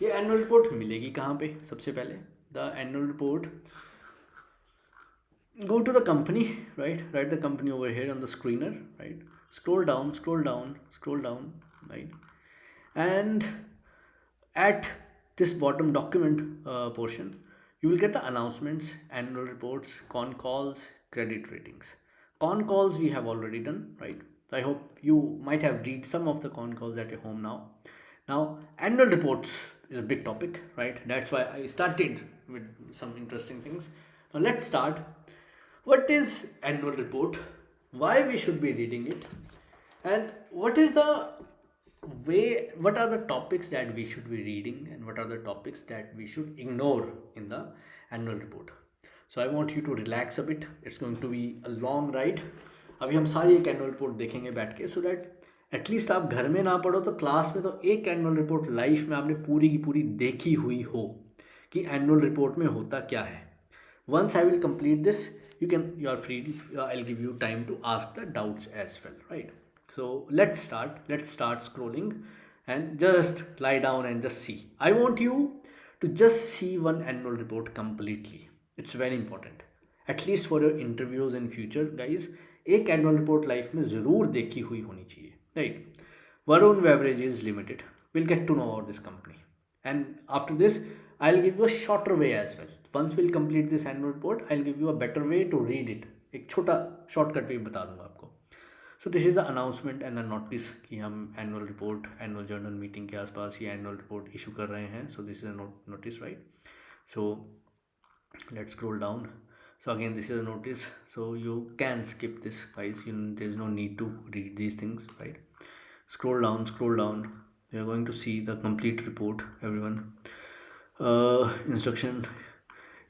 ये annual report मिलेगी कहाँ पे? सबसे पहले the annual report, go to the company, right? Write the company over here on the screener, right? Scroll down, scroll down, scroll down, right? And at this bottom document portion, you will get the announcements, annual reports, con calls, credit ratings. Con calls we have already done, right? I hope you might have read some of the con calls at your home now. Now annual reports is a big topic, right? That's why I started with some interesting things. Now let's start. What is annual report? Why we should be reading it? And what is the way, what are the topics that we should be reading and what are the topics that we should ignore in the annual report? So I want you to relax a bit. It's going to be a long ride. अभी हम सारी एक annual report देखेंगे बैठ के, so that at least आप घर में ना पढ़ो तो क्लास में तो एक एनुअल रिपोर्ट लाइफ में आपने पूरी की पूरी देखी हुई हो कि एनुअल रिपोर्ट में होता क्या है. Once I will complete this, you are free, I'll give you time to ask the doubts as well, right? So let's start scrolling and just lie down and just see. I want you to just see one annual report completely. It's very important, at least for your interviews in future, guys. एक annual report life में ज़रूर देखी हुई होनी चाहिए, right? Varun beverages limited, will get to know about this company, and after this I'll give you a shorter way as well. Once we'll complete this annual report, I'll give you a better way to read it. एक छोटा shortcut भी बता दूंगा आपको. सो this is the announcement and the notice कि हम annual report, annual journal meeting के आसपास ये एनुअल रिपोर्ट इशू कर रहे हैं. सो this is a notice, right? So let's scroll down. So again, this is a notice, so you can skip this, guys. There's no need to read these things, right? Scroll down, scroll down. We are going to see the complete report, everyone. Instruction,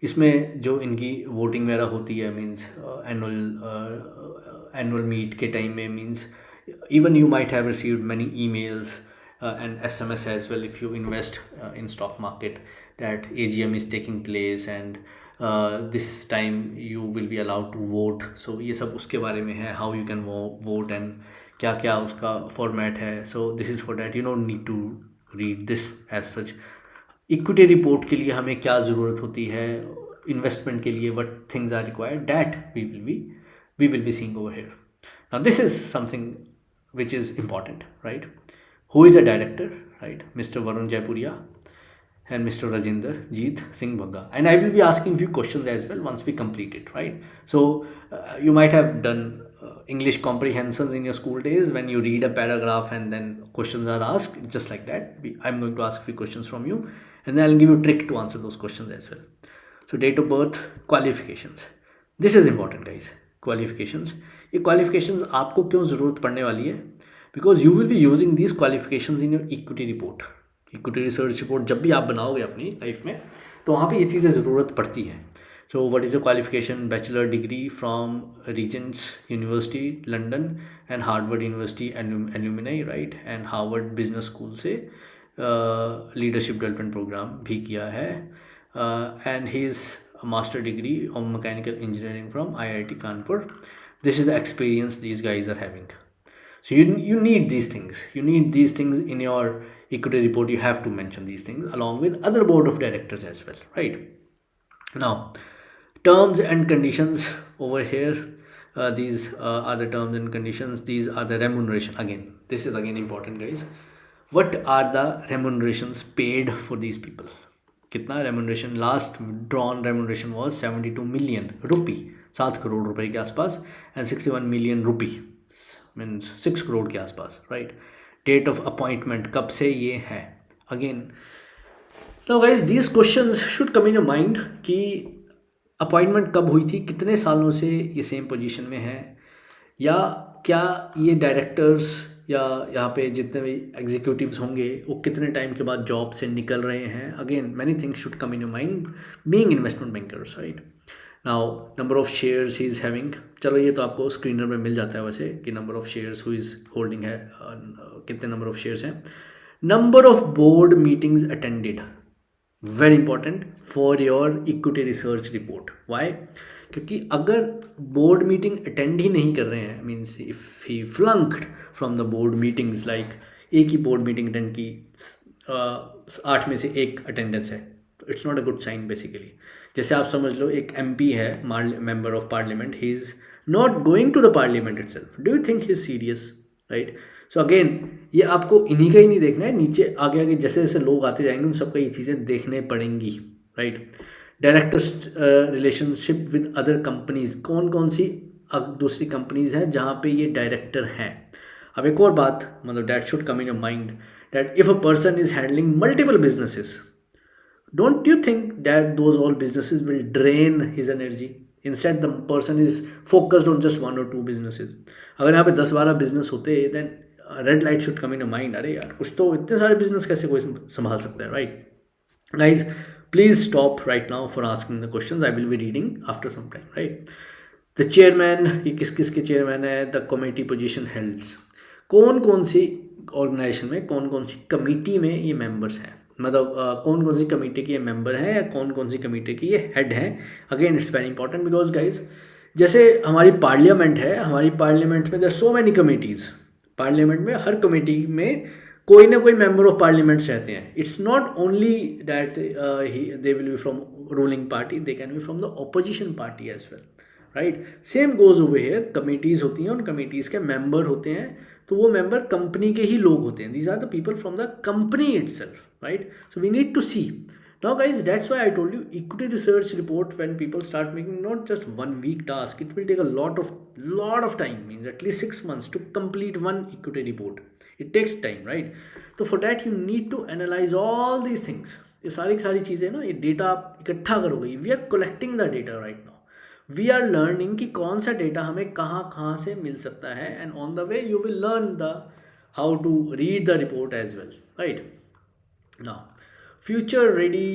इसमें जो इनकी voting वगैरह होती है, means annual meet के time में, means even you might have received many emails and SMS as well if you invest in stock market, that AGM is taking place and this time you will be allowed to vote. So ये सब उसके बारे में है, how you can vote and क्या क्या उसका format है. So this is for that, you don't need to read this as such. Equity report के लिए हमें क्या ज़रूरत होती है, इन्वेस्टमेंट के लिए what things are required, that we will be seeing over here. Now this is something which is important, right? Who is a director, right? Mr. Varun Jaipuria and Mr. Rajinder Jeet Singh Bagga. And I will be asking few questions as well once we complete it, right? So you might have done English comprehensions in your school days when you read a paragraph and then questions are asked, just like that. I'm going to ask few questions from you and then I'll give you a trick to answer those questions as well. So date of birth, qualifications. This is important, guys. Qualifications, ये qualifications आपको क्यों ज़रूरत पड़ने वाली है? Because you will be using these qualifications in your equity report. Equity research report जब भी आप बनाओगे अपनी लाइफ में, तो वहाँ पे ये चीज़ें ज़रूरत पड़ती हैं. So what is the qualification? Bachelor degree from Regents university London and Harvard university alumni, right? And Harvard business school से लीडरशिप डेवलपमेंट प्रोग्राम भी किया है. And he is a master degree of mechanical engineering from IIT Kanpur. This is the experience these guys are having. So you need these things. You need these things in your equity report. You have to mention these things along with other board of directors as well, right? Now, terms and conditions over here. These are the terms and conditions. These are the remuneration. Again, this is again important, guys. What are the remunerations paid for these people? कितना remuneration? Last drawn remuneration was 72 million rupee, 7 crore रुपए के आसपास, and 61 million rupee means 6 crore के आसपास, right? Date of appointment कब से ये है? Again now guys, these questions should come in your mind कि अपॉइंटमेंट कब हुई थी, कितने सालों से ये सेम पोजीशन में है, या क्या ये डायरेक्टर्स या यहाँ पे जितने भी एग्जीक्यूटिव्स होंगे वो कितने टाइम के बाद जॉब से निकल रहे हैं. Again many things should come in your mind being investment bankers, right? Now number of shares he is having. चलो ये तो आपको स्क्रीनर में मिल जाता है वैसे कि number of shares who is holding है, कितने नंबर ऑफ शेयर्स हैं. Number of board meetings attended, very important for your equity research report. Why? क्योंकि अगर बोर्ड मीटिंग अटेंड ही नहीं कर रहे हैं, means if he flunked from the board meetings, like एक ही बोर्ड मीटिंग अटेंड की 8 में से 1 अटेंडेंस है, तो it's not a good sign basically. जैसे आप समझ लो एक MP है, member of parliament, he is not going to the parliament itself, do you think he is serious, right? So again ये आपको इन्हीं का ही नहीं देखना है, नीचे आगे आगे जैसे जैसे लोग आते जाएंगे उन सबका ये चीज़ें देखने पड़ेंगी, right? Directors relationship with other companies, कौन कौन सी दूसरी कंपनीज हैं जहाँ पे ये डायरेक्टर हैं। अब एक और बात, मतलब that should come in your mind, that if a person is handling multiple businesses, don't you think that those all businesses will drain his energy? Instead the person is focused on just one or two businesses. अगर यहाँ पे 10-12 business होते then red light should come in mind, अरे यार कुछ तो, इतने सारे बिजनेस कैसे कोई संभाल सकता है, right? Guys please stop right now for asking the questions, I will be reading after some time, right? The chairman, ये किस किस के चेयरमैन है? द कमेटी पोजीशन हेल्ड्स, कौन कौन सी ऑर्गेनाइजेशन में कौन कौन सी कमेटी में ये मेंबर्स हैं, मतलब कौन कौन सी कमेटी के ये मेंबर हैं या कौन कौन सी कमेटी के ये हेड हैं। Again it's very important because guys जैसे हमारी पार्लियामेंट है, हमारी पार्लियामेंट में there so many committees, parliament में हर कमेटी में कोई ना कोई मेंबर ऑफ पार्लियामेंट्स रहते हैं। It's not only that they will be from ruling party, they can be from the opposition party as well, right? Same goes over here, committees होती हैं, उन कमेटीज़ के मेंबर होते हैं, तो वो मेंबर कंपनी के ही लोग होते हैं, these are the people from the company itself, right? So we need to see. Now guys, that's why I told you equity research report, when people start making not just 1 week task, it will take a lot of time, means at least 6 months to complete one equity report. It takes time, right? So for that you need to analyze all these things. ये सारी चीज़ें ना, ये data आप इकट्ठा करोगे। We are collecting the data right now, we are learning कि कौन सा डेटा हमें कहाँ से मिल सकता है, and on the way you will learn the how to read the report as well, right? Now, future ready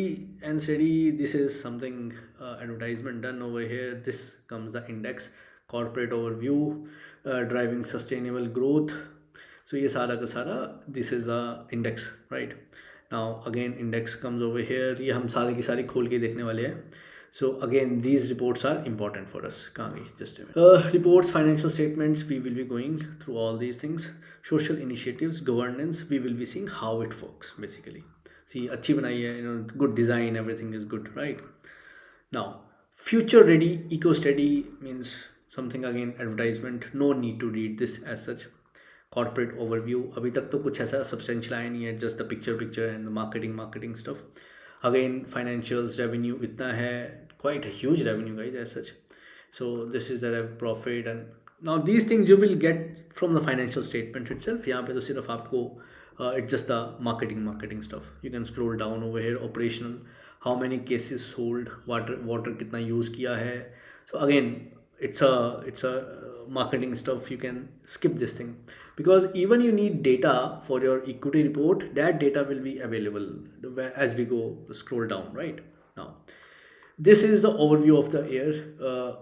and steady, this is something advertisement done over here. This comes the index, corporate overview, driving sustainable growth. So ये सारा का सारा, this is the index, right? Now again index comes over here, ये हम सारे की सारी खोल के देखने वाले हैं। So again these reports are important for us. कहाँ गई? Just a minute. Reports, financial statements, we will be going through all these things. Social initiatives, governance, we will be seeing how it works basically. See, अच्छी बनाई है, good design, everything is good, right? Now, future ready, eco steady means something, again advertisement, no need to read this as such. Corporate overview, अभी तक तो कुछ ऐसा substantial आया नहीं है, just the picture and the marketing stuff. Again financials, revenue इतना है, quite a huge revenue guys as such. So this is the profit, and now these things you will get from the financial statement itself. यहाँ पे तो सिर्फ आपको it's just the marketing stuff. You can scroll down over here, operational, how many cases sold, water कितना use किया है. So again it's a marketing stuff. You can skip this thing because even you need data for your equity report, that data will be available as we go scroll down, right? Now this is the overview of the year,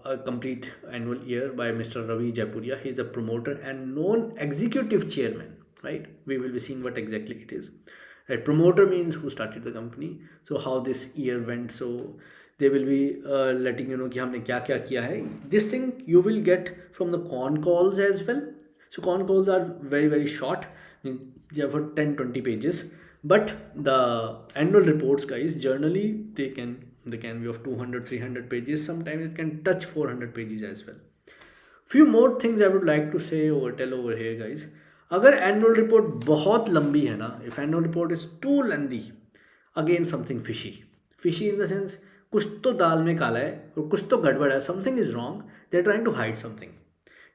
a complete annual year by Mr. Ravi Jaipuria. He is the promoter and non-executive chairman, right? We will be seeing what exactly it is, right? Promoter means who started the company, so how this year went, so they will be letting you know कि हमने क्या क्या किया है. This thing you will get from the con calls as well. So con calls are very short, I mean, they are for 10-20 pages, but the annual reports guys, generally they can be of 200-300 pages, sometimes it can touch 400 pages as well. Few more things I would like to say or tell over here guys. अगर annual report बहुत लंबी है ना, if annual report is too lengthy, again something fishy in the sense कुछ तो दाल में काला है और कुछ तो गड़बड़ है, something is wrong, they are trying to hide something,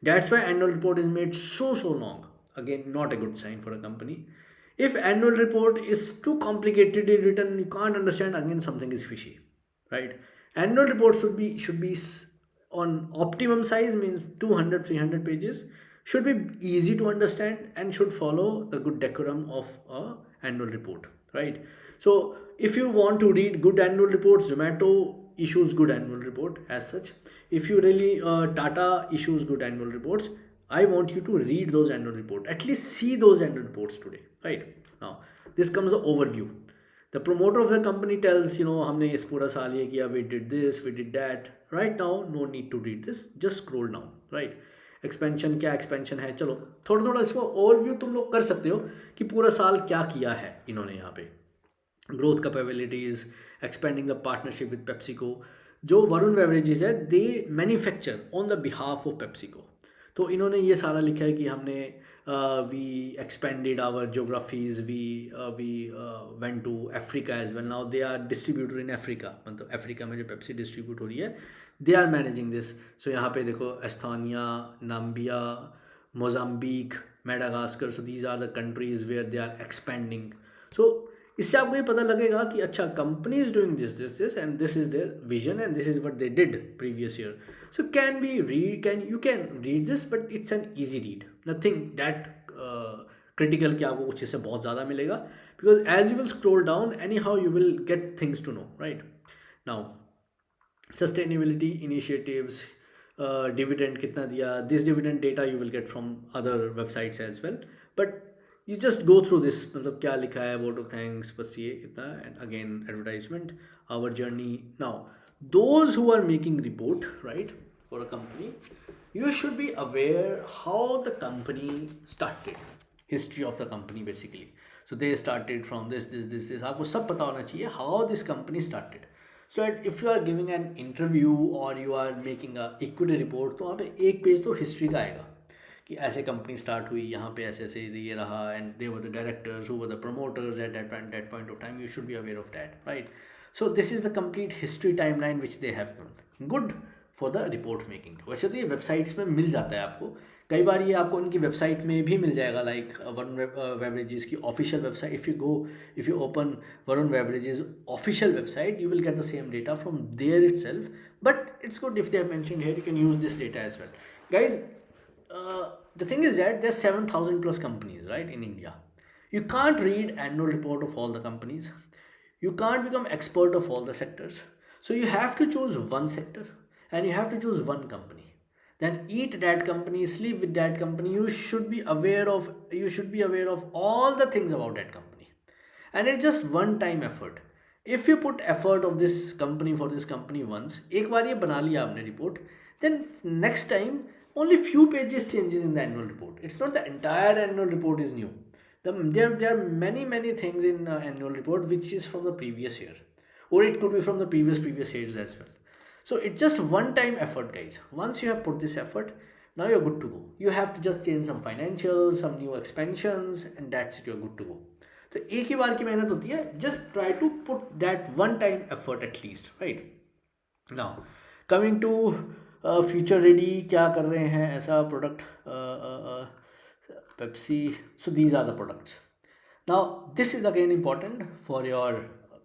that's why annual report is made so long. Again, not a good sign for a company. If annual report is too complicatedly written, you can't understand, again something is fishy, right? Annual report should be on optimum size, means 200-300 pages, should be easy to understand and should follow the good decorum of a annual report, right? So if you want to read good annual reports, Zomato issues good annual report as such. If you really Tata issues good annual reports, I want you to read those annual reports, at least see those annual reports today, right? Now this comes the overview. The promoter of the company tells, हमने इस पूरा साल ये किया, we did this, we did that. Right now no need to read this, just scroll down, right? Expansion क्या expansion है, चलो थोड़ा थोड़ा इसको ओवरव्यू तुम लोग कर सकते हो कि पूरा साल क्या किया है इन्होंने यहाँ पे। Growth capabilities, expanding the partnership with PepsiCo. जो वरुण बेवरेजेस है they manufacture on the behalf of PepsiCo. तो इन्होंने ये सारा लिखा है कि हमने we expanded our geographies, we went to Africa as well, now they are distributor in Africa, मतलब अफ्रीका में जो पेप्सी डिस्ट्रीब्यूट हो रही है they are managing this. So यहाँ पे देखो Eswatini, Namibia, Mozambique, Madagascar, so these are the countries where they are expanding. So इससे आपको ये पता लगेगा कि अच्छा company is doing this and this is their vision and this is what they did previous year. So can be read, can read this, but it's an easy read, nothing that critical कि आपको कुछ इससे बहुत ज़्यादा मिलेगा, because as you will scroll down anyhow you will get things to know, right. Now sustainability initiatives, dividend कितना दिया, this dividend data you will get from other websites as well, but you just go through this, मतलब क्या लिखा है, vote of thanks, बस ये इतना, and again advertisement, our journey. Now those who are making report right for a company, you should be aware how the company started, history of the company basically. So they started from this, आपको सब पता होना चाहिए how this company started, so that if you are giving an interview or you are making a equity report, तो वहाँ पे एक page तो हिस्ट्री का आएगा कि ऐसे कंपनी स्टार्ट हुई, यहाँ पे ऐसे ऐसे ये रहा, and they were the directors, who were the promoters at that point of time, you should be aware of that, right. So this is the complete history timeline which they have given, good for the report making. वैसे तो ये websites में मिल जाता है आपको, कई बार ये आपको उनकी वेबसाइट में भी मिल जाएगा, लाइक वरुण बेवरेजेस की official website, if you open Varun beverages official website, you will get the same data from there itself, but it's good if they have mentioned here, you can use this data as well, guys. The thing is that there's 7,000 plus companies, right, in India. You can't read annual report of all the companies, you can't become expert of all the sectors, so you have to choose one sector and you have to choose one company, then eat that company, sleep with that company. You should be aware of all the things about that company, and it's just one time effort. If you put effort of this company for this company once, एक बार ये बना लिया आपने report, then next time only few pages changes in the annual report. It's not the entire annual report is new. There are many things in annual report which is from the previous year, or it could be from the previous years as well. So it's just one time effort, guys. Once you have put this effort, now you're good to go. You have to just change some financials, some new expansions, and that's it, you're good to go. तो एक ही बार की मेहनत होती है, just try to put that one time effort at least, right? Now coming to future ready, क्या कर रहे हैं ऐसा product, Pepsi. So these are the products. Now this is again important for your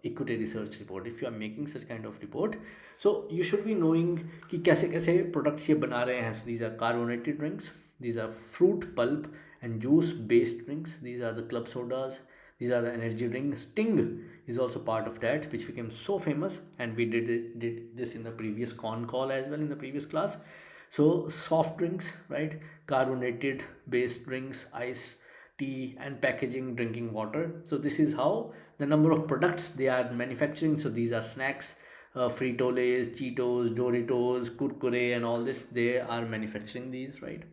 equity research report. If you are making such kind of report, so you should be knowing कि कैसे कैसे products ये बना रहे हैं. So these are carbonated drinks, these are fruit pulp and juice based drinks, these are the club sodas, these are the energy drinks. Sting is also part of that, which became so famous, and we did this in the previous con call as well in the previous class. So soft drinks, right, carbonated based drinks, ice, tea, and packaging drinking water. So this is how the number of products they are manufacturing. So these are snacks, Frito-Lays, Cheetos, Doritos, Kurkure, and all this, they are manufacturing these, right?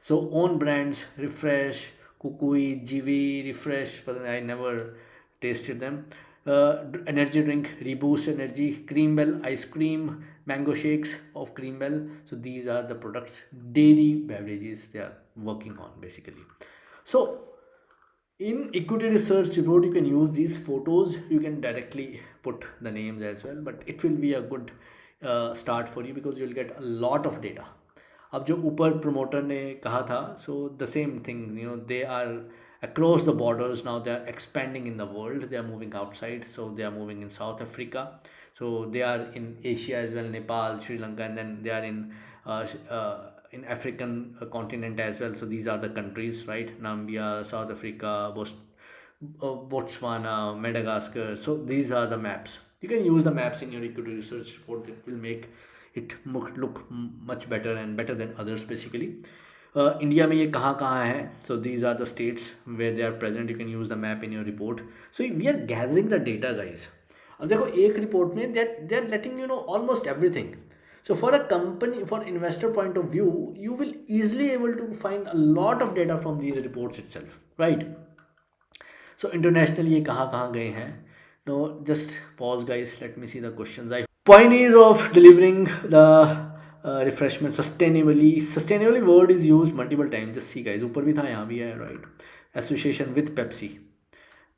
So own brands, Refresh, Kukui, GV, Refresh, but I never tasted them. Energy drink, Reboost Energy, Cream Bell ice cream, mango shakes of Cream Bell. So these are the products, dairy beverages they are working on basically. So in equity research report, you can use these photos, you can directly put the names as well, but it will be a good start for you because you'll get a lot of data. अब जो ऊपर promoter ने कहा था, so the same thing, you know, they are across the borders now, they are expanding in the world, they are moving outside, so they are moving in South Africa, so they are in Asia as well, Nepal, Sri Lanka, and then they are in African continent as well. So these are the countries, right? Namibia, South Africa, Botswana, Madagascar. So these are the maps. You can use the maps in your equity research report. That will make it look much better and better than others basically. India में ये कहाँ कहाँ है, so these are the states where they are present. You can use the map in your report. So we are gathering the data, guys. अब देखो एक report में they are letting you know almost everything. So for a company, for investor point of view, you will easily able to find a lot of data from these reports itself, right? So internationally ये कहाँ कहाँ गए हैं? No, just pause guys, let me see the questions. I point is of delivering the refreshment sustainably. Sustainably word is used multiple times. Just see guys, ऊपर भी था यहाँ भी है, right? Association with Pepsi.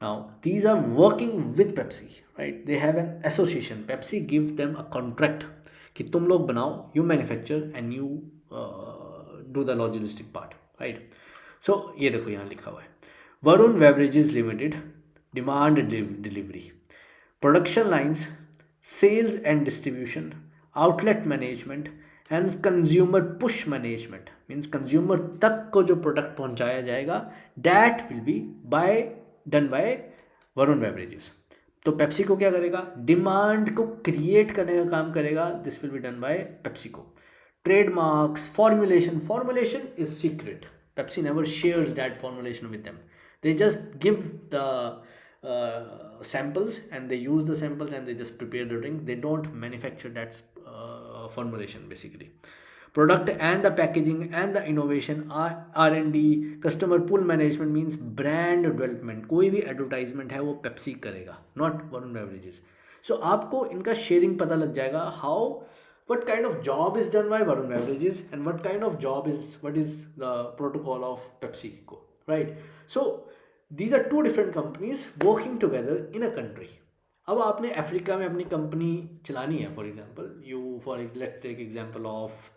Now these are working with Pepsi, right? They have an association. Pepsi give them a contract कि तुम लोग बनाओ, you manufacture and you do the logistic part, right? So ये देखो यहाँ लिखा हुआ है Varun Beverages Limited, demand delivery, production lines, sales and distribution, outlet management and consumer push management, means consumer तक को जो product पहुंचाया जाएगा, that will be done by Varun Beverages. तो पेप्सी को क्या करेगा? डिमांड को क्रिएट करने का काम करेगा. This will be done by PepsiCo. Trademarks, formulation is secret. Pepsi never shares that formulation with them. They just give the samples and they use the samples and they just prepare the drink. They don't manufacture that formulation basically. Product and the packaging and the innovation, R&D, customer pull management means brand development. कोई भी advertisement है वो Pepsi करेगा, not Varun Beverages. So आपको इनका sharing पता लग जाएगा what kind of job is done by Varun Beverages and what is the protocol of PepsiCo, right? So these are two different companies working together in a country. अब आपने Africa में अपनी company चलानी है, for example let's take example of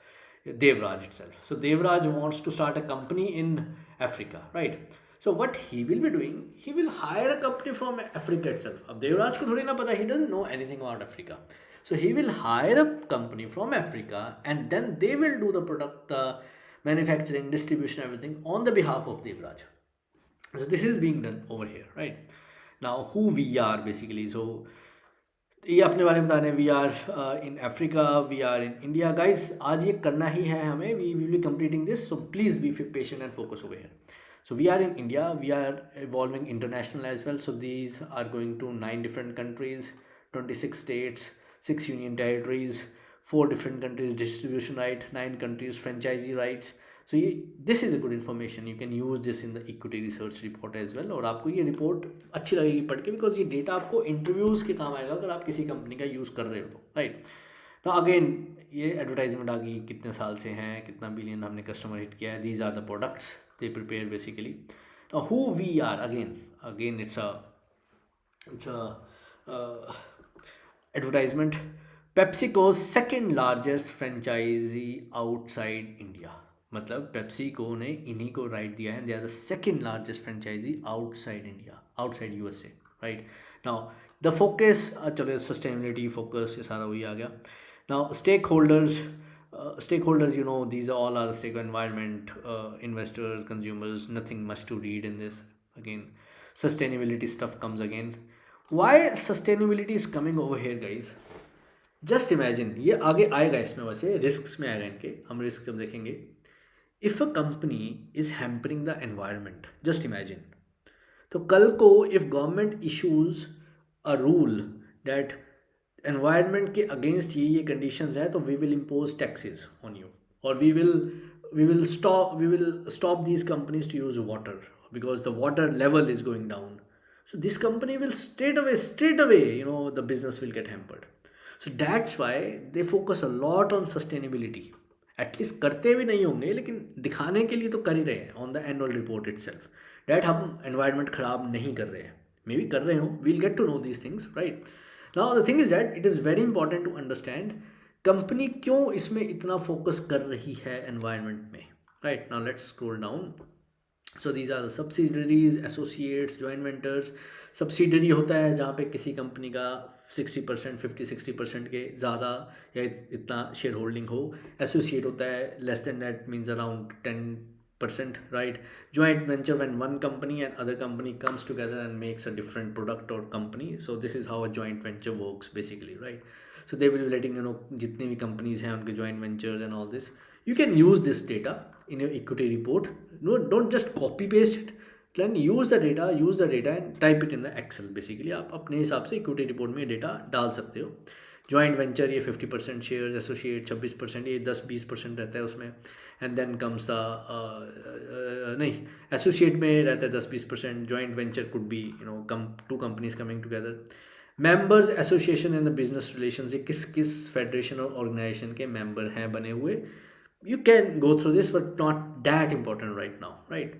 Devraj itself. So Devraj wants to start a company in Africa, right? So what he will be doing, he will hire a company from Africa itself. अब Devraj को थोड़ी ना पता, he doesn't know anything about Africa. So he will hire a company from Africa and then they will do the product, the manufacturing, distribution, everything on the behalf of Devraj. So this is being done over here, right? Now who we are basically. So ये अपने बारे में बता रहे हैं. We are in Africa, we are in India. Guys आज ये करना ही है हमें. We will be completing this, so please be patient and focus over here. So we are in India, we are evolving international as well. So these are going to 9 different countries, 26 states, 6 union territories, 4 different countries distribution right, 9 countries franchisee rights. So this is a good information. You can use this in the equity research report as well. और आपको ये report अच्छी लगेगी पढ़ के, because ये data आपको interviews के काम आएगा अगर आप किसी कंपनी का यूज़ कर रहे हो तो, राइट. तो अगेन ये एडवर्टाइजमेंट आ गई, कितने साल से हैं, कितना बिलियन हमने कस्टमर हिट किया है. These are the products they prepare basically. Now who we are, again it's a advertisement. PepsiCo's second largest franchisee outside India. मतलब PepsiCo ने इन्हीं को राइट दिया है. they are the second largest franchisee outside India, outside USA, right? Now the focus, चलो sustainability focus ये सारा वही आ गया. Now stakeholders, you know, these all are the stake environment, investors, consumers, nothing much to read in this. Again, sustainability stuff comes again. Why sustainability is coming over here, guys? Just imagine, ये आगे आएगा इसमें, वैसे risks में आएगा इनके, हम risk जब देखेंगे. If a company is hampering the environment, just imagine. तो कल को if government issues a rule that environment के अगेंस्ट ये कंडीशंस है, तो we will impose taxes on you, और we will stop these companies to use water because the water level is going down. So this company will straight away, you know, the business will get hampered. So that's why they focus a lot on sustainability. At least करते भी नहीं होंगे, लेकिन दिखाने के लिए तो कर ही रहे हैं on the annual report itself that हम एनवायरनमेंट ख़राब नहीं कर रहे हैं. मे बी कर रहे हो, we'll get to know these things, right. Now the thing is that it is very important to understand company क्यों इसमें इतना फोकस कर रही है एनवायरनमेंट में, राइट. Now let's scroll down. So these are the subsidiaries, associates, joint ventures. Subsidiary होता है जहाँ पे किसी कंपनी का 60%, 50-60% के ज़्यादा या इतना शेयर होल्डिंग हो. एसोसिएट होता है less than that, means around 10%, right? Joint venture when one company and other company comes together and makes a different product or company. So this is how a joint venture works basically, right? So they will be letting you know जितने भी companies हैं उनके joint ventures and all this. You can use this data in your equity report. No, don't just copy paste it. Then use the data and type it in the Excel basically. आप अपने हिसाब से equity report में data डाल सकते हो. Joint venture ये 50% share, associate 26%, ये 10-20% रहता है उसमें। एंड देन कम्स द नहीं, एसोसिएट में रहता है 10-20%, joint venture could be come two companies coming together. Members association in the business relation, ये किस किस फेडरेशन और ऑर्गेनाइजेशन के मेंबर हैं बने हुए। You can go through this but not that important right now, right?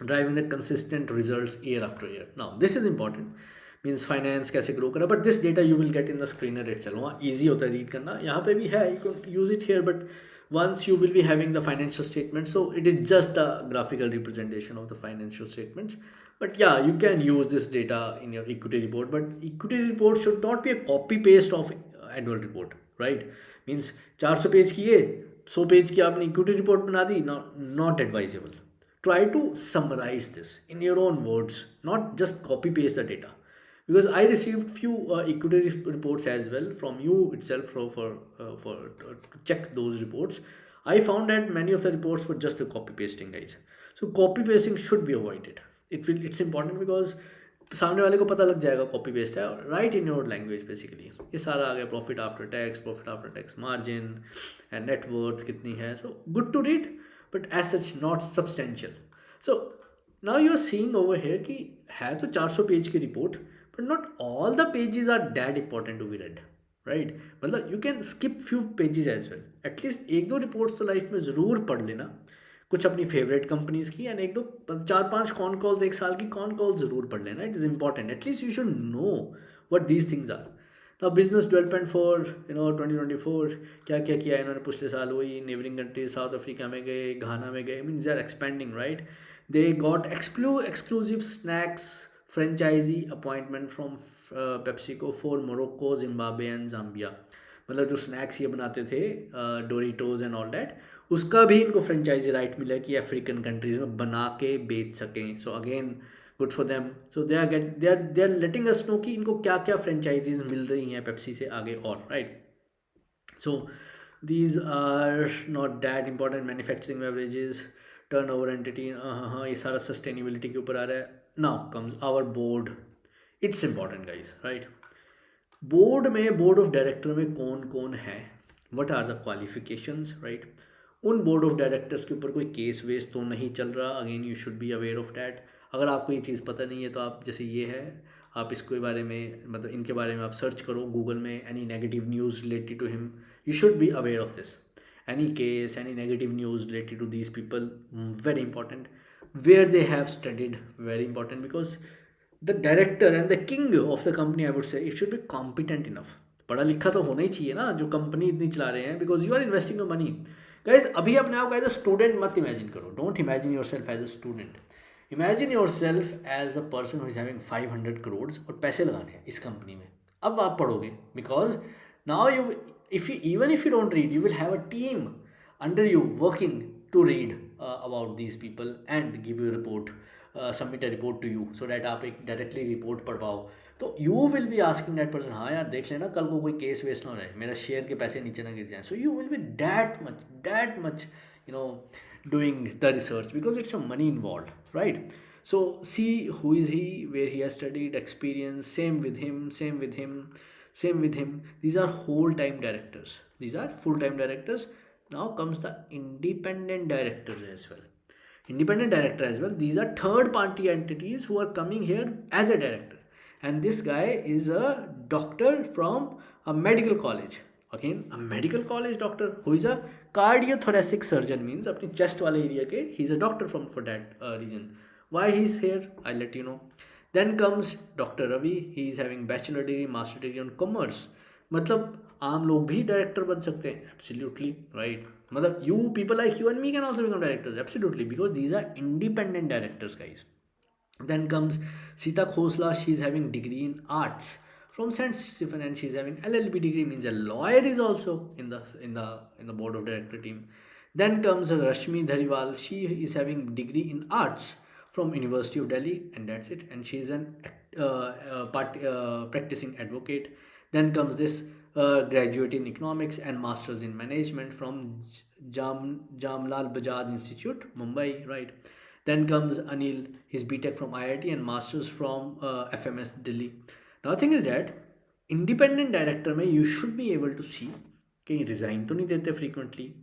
Driving the consistent results year after year, now this is important, means finance कैसे grow करा, but this data you will get in the screener itself, वहाँ easy होता है read करना, यहाँ पे भी है, you can use it here, but once you will be having the financial statement, so it is just the graphical representation of the financial statements. But yeah, you can use this data in your equity report, but equity report should not be a copy paste of annual report, right? Means 400 page की है, 100 page की आपने equity report बना दी, not advisable. Try to summarize this in your own words, not just copy paste the data, because I received few equity reports as well from you itself to check those reports. I found that many of the reports were just the copy pasting, guys. So copy pasting should be avoided. It's important because सामने वाले को पता लग जाएगा copy paste है, right in your language basically. ये सारा आ गया, profit after tax margin and net कितनी है, so good to read but as such not substantial. So now you are seeing over here कि है तो 400 पेज की रिपोर्ट, but not all the pages are that important to be read, right? मतलब you can skip few pages as well, एटलीस्ट 1-2 reports तो life में ज़रूर पढ़ लेना, कुछ अपनी फेवरेट कंपनीज की, एंड 1-2 4-5 कॉन कॉल्स, 1 साल की कॉन कॉल ज़रूर पढ़ लेना, it is important, at least you should know what these things are. The business development for 2024 क्या क्या किया इन्होंने पिछले साल, वही नेबरिंग कंट्रीज, साउथ अफ्रीका में गए, घाना में गए, means they are expanding, right? They got exclusive snacks franchise appointment from PepsiCo for Morocco, Zimbabwe and Zambia. मतलब जो स्नैक्स ये बनाते थे डोरिटोज एंड ऑल डैट, उसका भी इनको फ्रेंचाइजी राइट मिला कि अफ्रीकन कंट्रीज में बना के बेच सकें। So again good for them. So they are letting us know कि इनको क्या क्या फ्रेंचाइजीज मिल रही हैं पेप्सी से आगे और, right? So these are not that important. Manufacturing beverages, turnover entity, हाँ ये सारा सस्टेनेबिलिटी के ऊपर आ रहा है। Now comes our board, it's important guys, right? Board में, बोर्ड ऑफ डायरेक्टर में कौन कौन है, what are the qualifications, right? उन बोर्ड ऑफ डायरेक्टर्स के ऊपर कोई केस वेस तो नहीं चल रहा, again you should be aware of that. अगर आपको ये चीज़ पता नहीं है तो आप, जैसे ये है, आप इसके बारे में, मतलब इनके बारे में आप सर्च करो गूगल में, any negative news related to him, you should be aware of this, any case, any negative news related to these people, very important, where they have studied, very important, because the director and the king of the company, I would say, it should be competent enough. पढ़ा लिखा तो होना ही चाहिए ना जो company इतनी चला रहे हैं, because you are investing your money. Guys अभी अपने आप को एज अ स्टूडेंट मत इमेजिन करो, don't imagine yourself as a student, imagine yourself as a person who is having 500 crore और पैसे लगाने हैं इस कंपनी में। अब आप पढ़ोगे, because now you, if you even if you don't read, you will have a team under you working to read about these people and give you report, submit a report to you, so that आप एक directly report पढ़ पाओ। तो you will be asking that person, हाँ यार देख लेना कल को कोई केस वेस्ट ना हो जाए, मेरा शेयर के पैसे नीचे ना गिर जाए। So you will B that much doing the research, because it's a money involved, right? So see who is he, where he has studied, experience, same with him. These are whole time directors, these are full time directors. Now comes the independent directors as well. Independent director as well, these are third party entities who are coming here as a director, and this guy is a doctor from a medical college, again a medical college doctor who is a cardiothoracic surgeon, means अपनी chest वाले area के, he is a doctor from for that region. Why he is here, I'll let you know. Then comes Dr. Ravi, he is having bachelor degree, master degree on commerce. मतलब आम लोग भी director बन सकते हैं, absolutely right. मतलब you people like you and me can also become directors, absolutely, because these are independent directors guys. Then comes Sita Khosla, she's having degree in arts from Saint Stephen, and she's having LLB degree, means a lawyer is also in the board of director team. Then comes Rashmi Dhariwal, she is having degree in arts from University of Delhi, and that's it, and she is an practicing advocate. Then comes this graduate in economics and masters in management from Jamlal Bajaj Institute, Mumbai, right? Then comes Anil, his BTech from IIT and masters from FMS Delhi. Now, the thing is that independent director में you should be able to see कहीं resign तो नहीं देते frequently,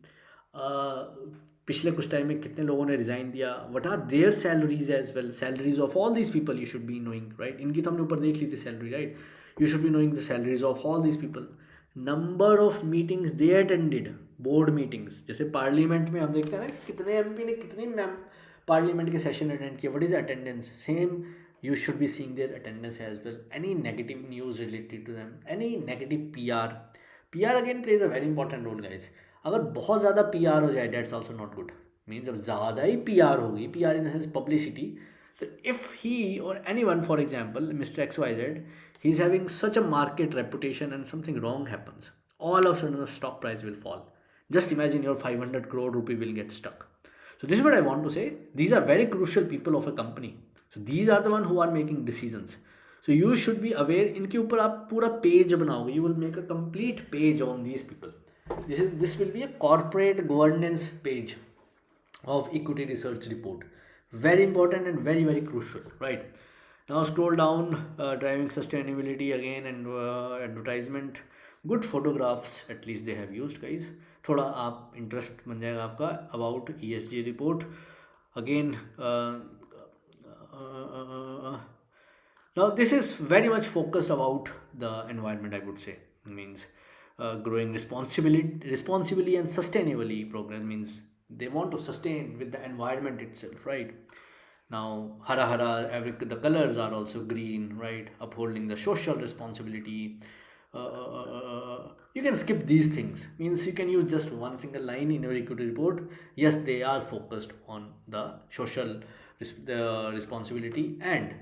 पिछले कुछ time में कितने लोगों ने रिज़ाइन दिया, what are their salaries as well, salaries of all these people you should be knowing, right. इनकी तो हमने ऊपर देख ली थी salary, right. You should be knowing the salaries of all these people, number of meetings they attended, board meetings, जैसे parliament में हम देखते हैं ना कितने एमपी ने कितने मैम पार्लियामेंट के सेशन अटेंड किए, what is attendance, same you should be seeing their attendance as well. Any negative news related to them, any negative PR again plays a very important role guys. अगर बहुत ज़्यादा PR हो जाए that's also not good, means जब ज़्यादा ही PR होगी, PR in the sense publicity, so if he or anyone, for example Mr. XYZ, he is having such a market reputation and something wrong happens, all of a sudden the stock price will fall. Just imagine your 500 crore rupee will get stuck. So this is what I want to say, these are very crucial people of a company. So these are the one who are making decisions. So you should be aware, इनके ऊपर आप पूरा page बनाओगे, you will make a complete page on these people. This will be a corporate governance page of equity research report. Very important and very very crucial, right? Now scroll down, driving sustainability again and advertisement, good photographs at least they have used guys. थोड़ा आप interest बन जाएगा आपका about ESG report again. Now this is very much focused about the environment, I would say. Means growing responsibly and sustainably progress, means they want to sustain with the environment itself, right? Now hara hara, the colors are also green, right? Upholding the social responsibility. You can skip these things, means you can use just one single line in your equity report. Yes, they are focused on the social the responsibility and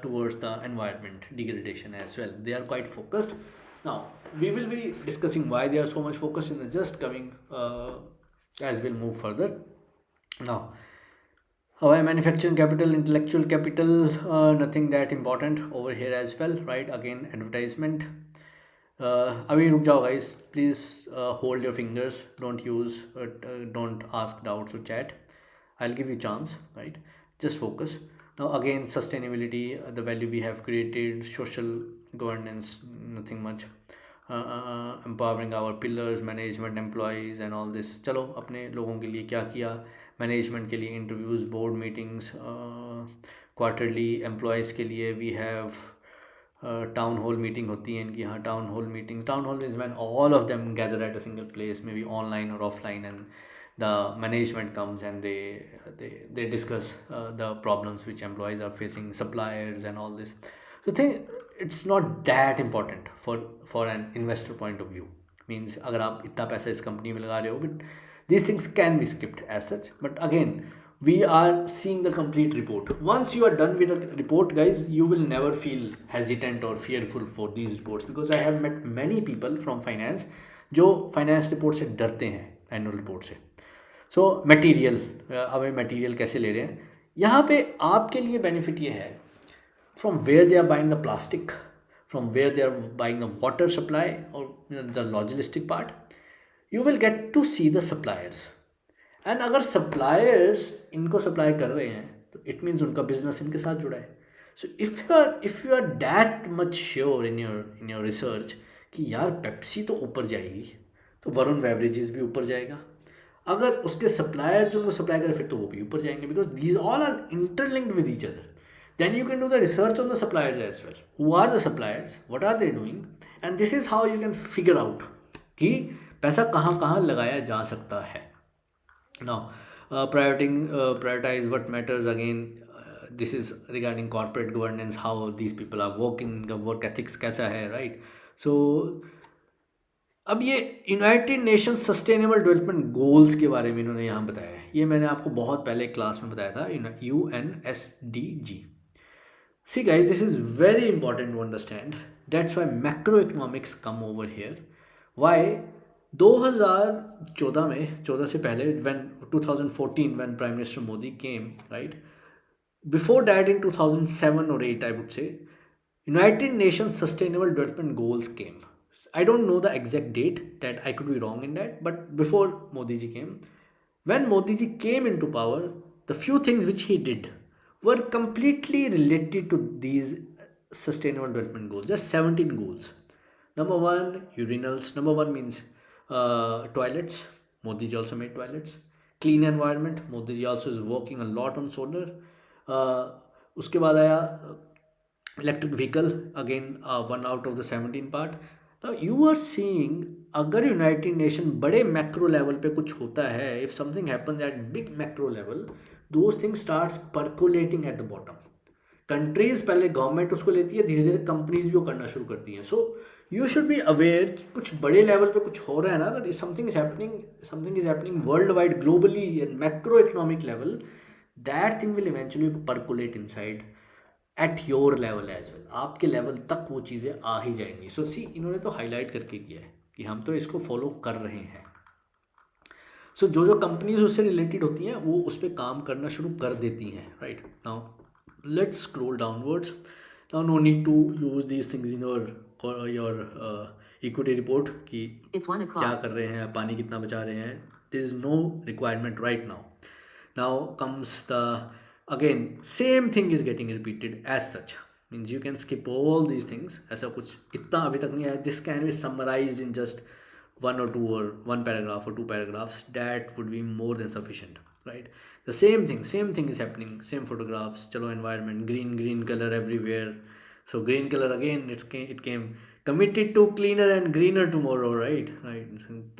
towards the environment degradation as well, they are quite focused. Now we will be discussing why they are so much focused in the just coming as we'll move further. Now our manufacturing capital, intellectual capital, nothing that important over here as well, right? Again advertisement. अभी रुक जाओ guys, please hold your fingers, don't ask doubts or chat, I'll give you chance, right? Just focus. Now again sustainability, the value we have created, social governance, nothing much, empowering our pillars, management, employees and all this. चलो अपने लोगों के लिए क्या किया, management के लिए interviews, board meetings, quarterly employees के लिए we have town hall meeting होती है इनकी, हाँ town hall meeting, town hall is when all of them gather at a single place, may be online और offline, and the management comes and they discuss the problems which employees are facing, suppliers and all this. So think it's not that important for an investor point of view, means अगर आप इतना पैसा इस company में लगा रहे हो, but these things can be skipped as such. But again we are seeing the complete report. Once you are done with the report guys, you will never feel hesitant or fearful for these reports, because I have met many people from finance जो finance report से डरते हैं, annual report से. So material, अब material कैसे ले रहे हैं, यहाँ पे आपके लिए बेनिफिट ये है, from where they are buying the plastic, from where they are buying the water supply और the logistic part, you will get to see the suppliers. And अगर सप्लायर्स इनको सप्लाई कर रहे हैं तो इट मीन्स उनका बिजनेस इनके साथ जुड़ा है. So if you are that much sure in your research कि यार पेप्सी तो ऊपर जाएगी तो वरुण बेवरेजेस भी ऊपर जाएगा, अगर उसके सप्लायर जो उनको सप्लाई करें फिर तो वो भी ऊपर जाएंगे, because these all are interlinked with each other. Then you can do the research on the suppliers as well, who are the suppliers, what are they doing, and this is how you can figure out कि पैसा कहाँ कहाँ लगाया जा सकता है. Now prioritise what matters, again this is regarding corporate governance, how these people are working, इनका work ethics कैसा है, राइट. सो अब ये United nation sustainable development goals के बारे में इन्होंने यहाँ बताया है, ये मैंने आपको बहुत पहले क्लास में बताया था, UNSDG. See guys, this is very important to understand, that's why macro economics come over here. Why 2014 में, 14 से पहले, when 2014 when prime minister Modi came, right, before that in 2007 or 8 I would say, United Nations Sustainable Development Goals came. I don't know the exact date, that I could be wrong in that, but before Modi ji came, when Modi ji came into power, the few things which he did were completely related to these sustainable development goals. Just 17 goals. Number one, urinals. Number one means toilets. Modi ji also made toilets. Clean environment. Modi ji also is working a lot on solar. uh, उसके बाद आया electric vehicle, again 1 out of the 17 part. Now you are seeing, अगर United Nation बड़े macro level पे कुछ होता है, if something happens at big macro level, those things starts percolating at the bottom. Countries पहले गवर्नमेंट उसको लेती है, धीरे धीरे कंपनीज भी वो करना शुरू करती हैं. So you should be aware कि कुछ बड़े लेवल पे कुछ हो रहा है ना, अगर something is happening worldwide, globally and macro economic level, that thing will eventually percolate inside at your level as well. आपके लेवल तक वो चीज़ें आ ही जाएंगी. सो सी, इन्होंने तो हाईलाइट करके किया है कि हम तो इसको फॉलो कर रहे हैं. सो जो जो कंपनीज उससे रिलेटेड होती हैं वो उस पर काम करना शुरू कर देती हैं. Right now let's scroll downwards. Now no need to use these things in your equity report कि क्या कर रहे हैं, पानी कितना बचा रहे हैं. There is no requirement right now. Now comes the, again same thing is getting repeated as such, means you can skip all these things. ऐसा कुछ इतना अभी तक नहीं आया. This can be summarized in just one or two or one paragraph or two paragraphs. That would be more than sufficient, right? The same thing is happening, same photographs. चलो environment, green color everywhere. So green color again, it came committed to cleaner and greener tomorrow, right?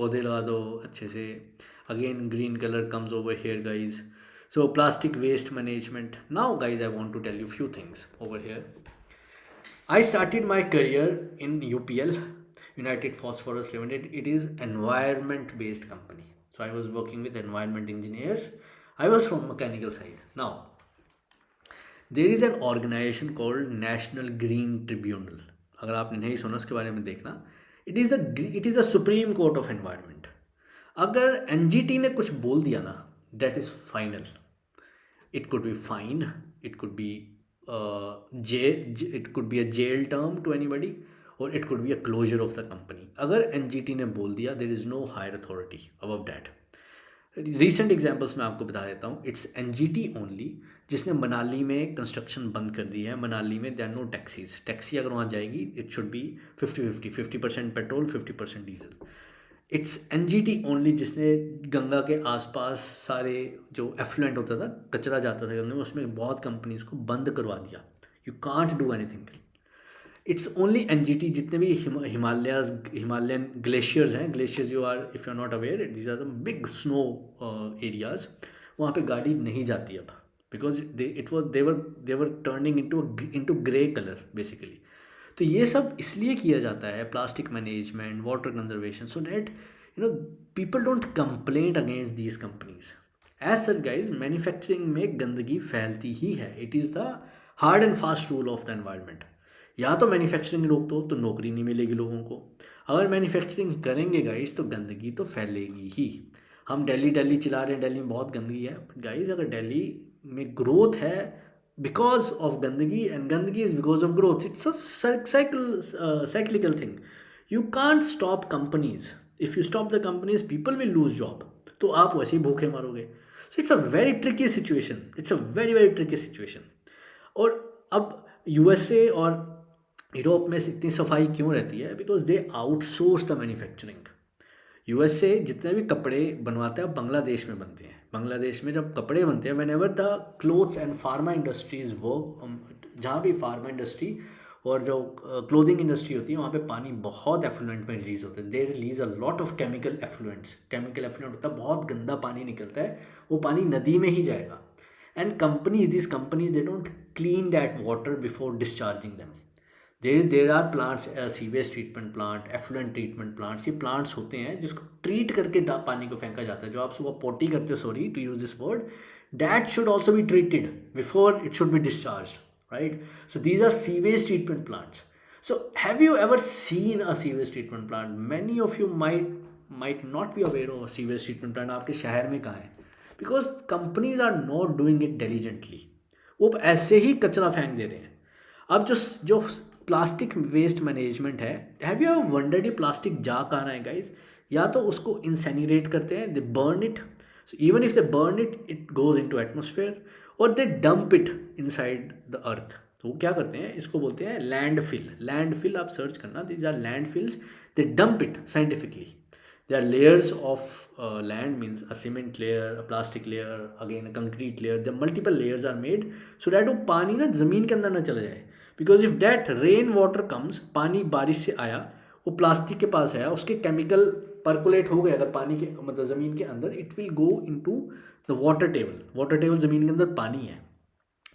पौधे लगा दो अच्छे से. Again green color comes over here, guys. So plastic waste management. Now guys, I want to tell you few things over here. I started my career in UPL, United Phosphorus Limited. It is environment based company. So I was working with environment engineers. I was from mechanical side. Now there is an organization called National Green Tribunal. अगर आपने नहीं सुना उसके बारे में देखना. It is a Supreme Court of Environment. अगर NGT ने कुछ बोल दिया ना, that is final. It could be fine, it could be it could be a jail term to anybody, और it could be a closure of the company. अगर NGT ने बोल दिया, there is no higher authority above that. Recent examples मैं आपको बता देता हूँ. इट्स एनजीटी ओनली जिसने मनाली में कंस्ट्रक्शन बंद कर दी है. मनाली में there are no taxis. Taxi अगर वहाँ जाएगी, it should be 50% petrol, 50% diesel. It's NGT only जिसने गंगा के आसपास सारे जो एफ्लुएंट होता था, कचरा जाता था गंगा में, उसमें बहुत कंपनीज को बंद करवा दिया. You can't do anything. It's only NGT. जितने भी हिमालयन ग्लेशियर्स हैं, glaciers you are, if you are not aware, these are the big snow areas. वहाँ पे गाड़ी नहीं जाती अब, because they're turning into grey colour basically. तो ये सब इसलिए किया जाता है, plastic management, water conservation, so that people don't complaint against these companies. As such guys, manufacturing में गंदगी फैलती ही है. It is the hard and fast rule of the environment. या तो मैन्युफैक्चरिंग रोक दो तो नौकरी नहीं मिलेगी लोगों को. अगर मैन्युफैक्चरिंग करेंगे गाइज तो गंदगी तो फैलेगी ही. हम दिल्ली चला रहे हैं, दिल्ली में बहुत गंदगी है. बट गाइज, अगर दिल्ली में ग्रोथ है because of gandagi, and gandagi is because of growth. It's a cyclical thing. You can't stop companies. If you stop the companies, people will lose job. तो आप वैसे ही भूखे मारोगे. So it's a very tricky situation. It's a very very tricky situation. और अब USA और Europe में इतनी सफाई क्यों रहती है? Because they outsource the manufacturing. USA जितने भी कपड़े बनवाते हैं बांग्लादेश में बनते हैं. बांग्लादेश में जब कपड़े बनते हैं, when ever the clothes and pharma industries work, जहाँ भी फार्मा इंडस्ट्री और जो क्लोथिंग इंडस्ट्री होती है, वहाँ पे पानी बहुत एफ्लुएंट में रिलीज होता है. They release a lot of chemical effluents. Chemical effluent होता है, बहुत गंदा पानी निकलता है, वो पानी नदी में ही जाएगा. And these companies, they don't clean that water before discharging them. There are plants, sewage treatment plant, effluent treatment plants. ये प्लांट्स होते हैं जिसको ट्रीट करके पानी को फेंका जाता है. जो आप सुबह पोटी करते हो, sorry to use this word, that should also be treated before it should be discharge, right? So these are sewage treatment plants. So have you ever seen a sewage treatment plant? Many of you might not be aware of a sewage treatment plant. आपके शहर में कहाँ है? Because companies are not doing it diligently. वो ऐसे ही कचरा फेंक दे रहे हैं. अब जो प्लास्टिक वेस्ट मैनेजमेंट है, हैव यू एवर वंडर्ड ये प्लास्टिक जा कहाँ रहा है गाइज? या तो उसको इंसेनिरेट करते हैं, they burn it. So even if they burn it, it goes into atmosphere, और they dump it inside the earth. तो वो क्या करते हैं, इसको बोलते हैं लैंडफिल। लैंडफिल आप सर्च करना, these are landfills, they dump it scientifically. There are layers of land, means a cement layer, a plastic layer, again a concrete layer. The multiple layers are made so that वो पानी ना ज़मीन के अंदर ना चला जाए, because if that rain water comes, पानी बारिश से आया, वो प्लास्टिक के पास आया, उसके केमिकल परकुलेट हो गए अगर पानी के मतलब ज़मीन के अंदर, it will go into the water table. Water table ज़मीन के अंदर पानी है,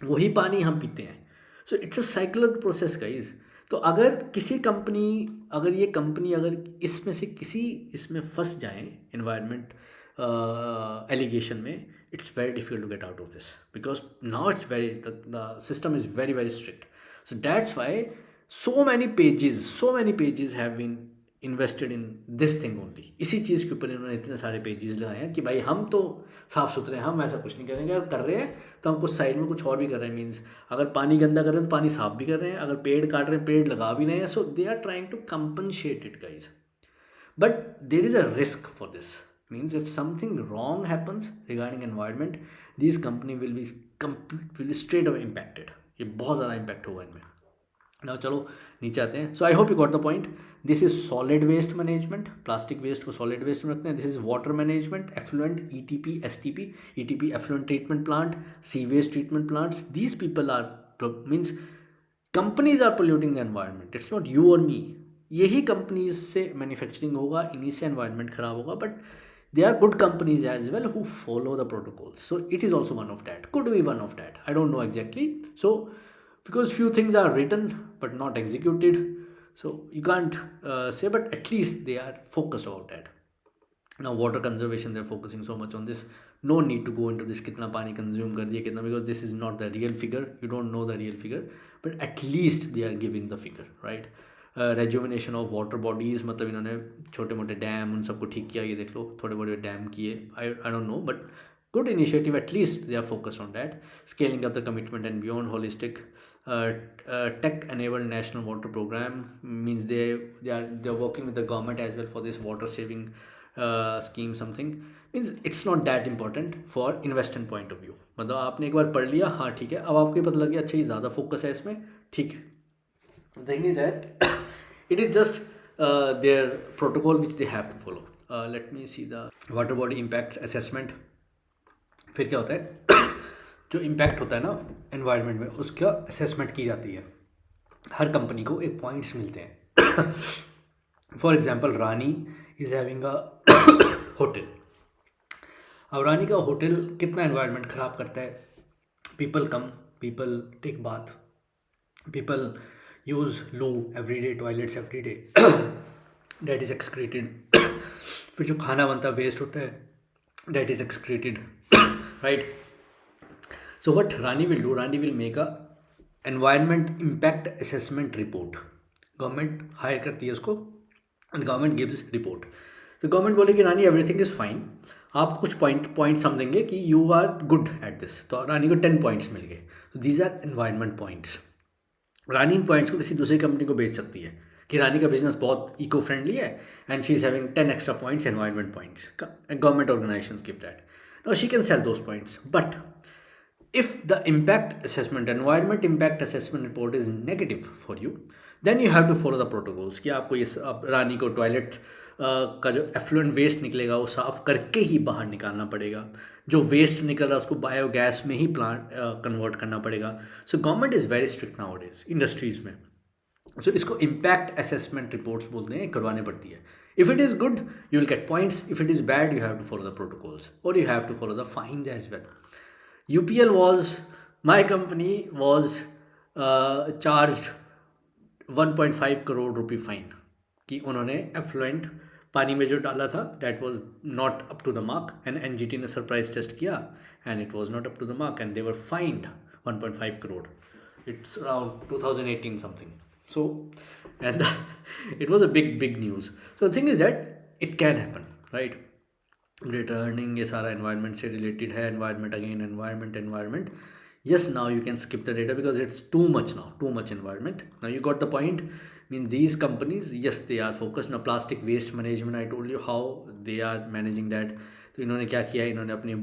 वही पानी हम पीते हैं। So it's a cyclic process guys. तो अगर किसी कंपनी, अगर ये कंपनी अगर इसमें से किसी इसमें फंस जाए इन्वायरमेंट एलिगेशन में, it's very difficult to get out of this, because now it's very, the system is very very strict. So that's why so many pages have been invested in this thing only. इसी चीज़ के ऊपर इन्होंने इतने सारे pages लगाए हैं कि भाई हम तो साफ़ सुथरे हैं, हम ऐसा कुछ नहीं करेंगे। अगर कर रहे हैं तो हम कुछ साइड में कुछ और भी कर रहे हैं, मीन्स अगर पानी गंदा कर रहे हैं तो पानी साफ भी कर रहे हैं, अगर पेड़ काट रहे हैं पेड़ लगा भी रहे हैं। So they are trying to compensate it guys, but there is a risk for this. Means if something wrong happens regarding environment, this company will be straight away impacted. ये बहुत ज़्यादा इम्पैक्ट होगा इनमें। ना चलो नीचे आते हैं। So I hope you got the point. This is solid waste management, plastic waste को सॉलिड वेस्ट में रखते हैं। This is water management, effluent, ETP, STP, ETP effluent treatment plant, sea waste treatment plants. These people are means companies are polluting the environment, it's not you और me. यही companies से manufacturing होगा, इन्हीं से environment खराब होगा, but they are good companies as well who follow the protocols. So it is also one of that, could be one of that, I don't know exactly. So because few things are written but not executed, so you can't say, but at least they are focused about that. Now water conservation, they're focusing so much on this. No need to go into this kitna pani consume kar diya kitna, because this is not the real figure, you don't know the real figure, but at least they are giving the figure, right? Rejuvenation of water bodies, मतलब इन्होंने छोटे मोटे dam उन सबको ठीक किया, ये देख लो थोड़े बड़े डैम किए। I don't know, but good initiative, at least they are focus on that. Scaling up the commitment and beyond, holistic tech enabled national water program, means they are working with the government as well for this water saving scheme something, means it's not that important for investment point of view। मतलब आपने एक बार पढ़ लिया, हाँ ठीक है, अब आपको ये पता लग गया अच्छा ये ज़्यादा फोकस है इसमें, ठीक है। The thing is that it is just their protocol which they have to follow. Let me see the water body impacts assessment। फिर क्या होता है जो इम्पैक्ट होता है ना एनवायरनमेंट में, उसका असेसमेंट की जाती है। हर कंपनी को एक पॉइंट्स मिलते हैं। For example Rani is having a hotel. अब रानी का होटल कितना एनवायरनमेंट ख़राब करता है? People come, people take bath, people use loo every day, toilets every day, that is excreted। फिर जो खाना बनता है वेस्ट होता है, that is excreted, right? So what Rani will do, Rani will make a environment impact assessment report। Government hire करती है उसको एंड गवर्नमेंट गिव्स रिपोर्ट। तो गवर्नमेंट बोलेगी रानी एवरीथिंग इज़ फाइन, आपको कुछ पॉइंट्स हम देंगे कि you are good at this. तो रानी को 10 पॉइंट्स मिल गए। तो these are environment points. Rani इन पॉइंट्स को किसी दूसरी कंपनी को बेच सकती है कि रानी का बिजनेस बहुत इको फ्रेंडली है and she is having 10 extra points, environment points. Government organisations give that, now she can sell those points. But if the impact assessment, environment impact assessment report is negative for you, then you have to follow the protocols कि आपको ये रानी को toilet का जो effluent waste निकलेगा वो साफ़ करके ही बाहर निकालना पड़ेगा। जो वेस्ट निकल रहा है उसको बायोगैस में ही प्लांट कन्वर्ट करना पड़ेगा। So government is very strict now days industries में। सो इसको इम्पैक्ट असेसमेंट रिपोर्ट्स बोलते हैं, करवानी पड़ती है। If it is good you will get points, if it is bad you have to follow the protocols और you have to follow the fines as well. UPL was, my company was charged 1.5 crore रुपये fine कि उन्होंने effluent पानी में जो डाला था that was not up to the mark and NGT ने सरप्राइज टेस्ट किया and it was not up to the mark and they were fined 1.5 crore. It's around 2018 something. So and it was a big news। So the thing is that it can happen, right? Returning ये सारा environment से related है। Environment again environment yes, now you can skip the data because it's too much environment। Now you got the point, mean these companies, yes they are focused। Now plastic waste management, I told you how they are managing that। तो इन्होंने क्या किया, इन्होंने अपने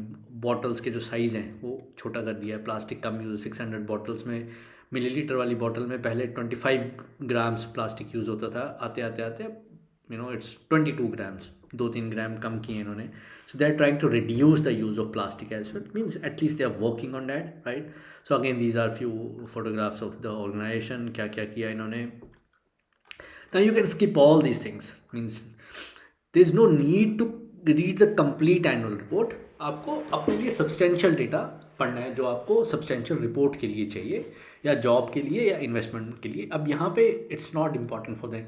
bottles के जो size हैं वो छोटा कर दिया है। प्लास्टिक कम यूज़, 600 बॉटल्स में मिलीलीटर वाली बॉटल में पहले 25 ग्राम्स प्लास्टिक यूज़ होता था, आते आते आते इट्स 22 ग्राम्स, 2-3 ग्राम कम किए इन्होंने. So they're trying to reduce the use of plastic as well. It means at least they are working on that, right? So again, these are few photographs of the organization. क्या क्या किया इन्होंने. Now you can skip all these things. Means there's no need to read the complete annual report. आपको अपने लिए substantial data पढ़ना है जो आपको substantial report के लिए चाहिए, या जॉब के लिए या इन्वेस्टमेंट के लिए. अब यहाँ पे it's not important for the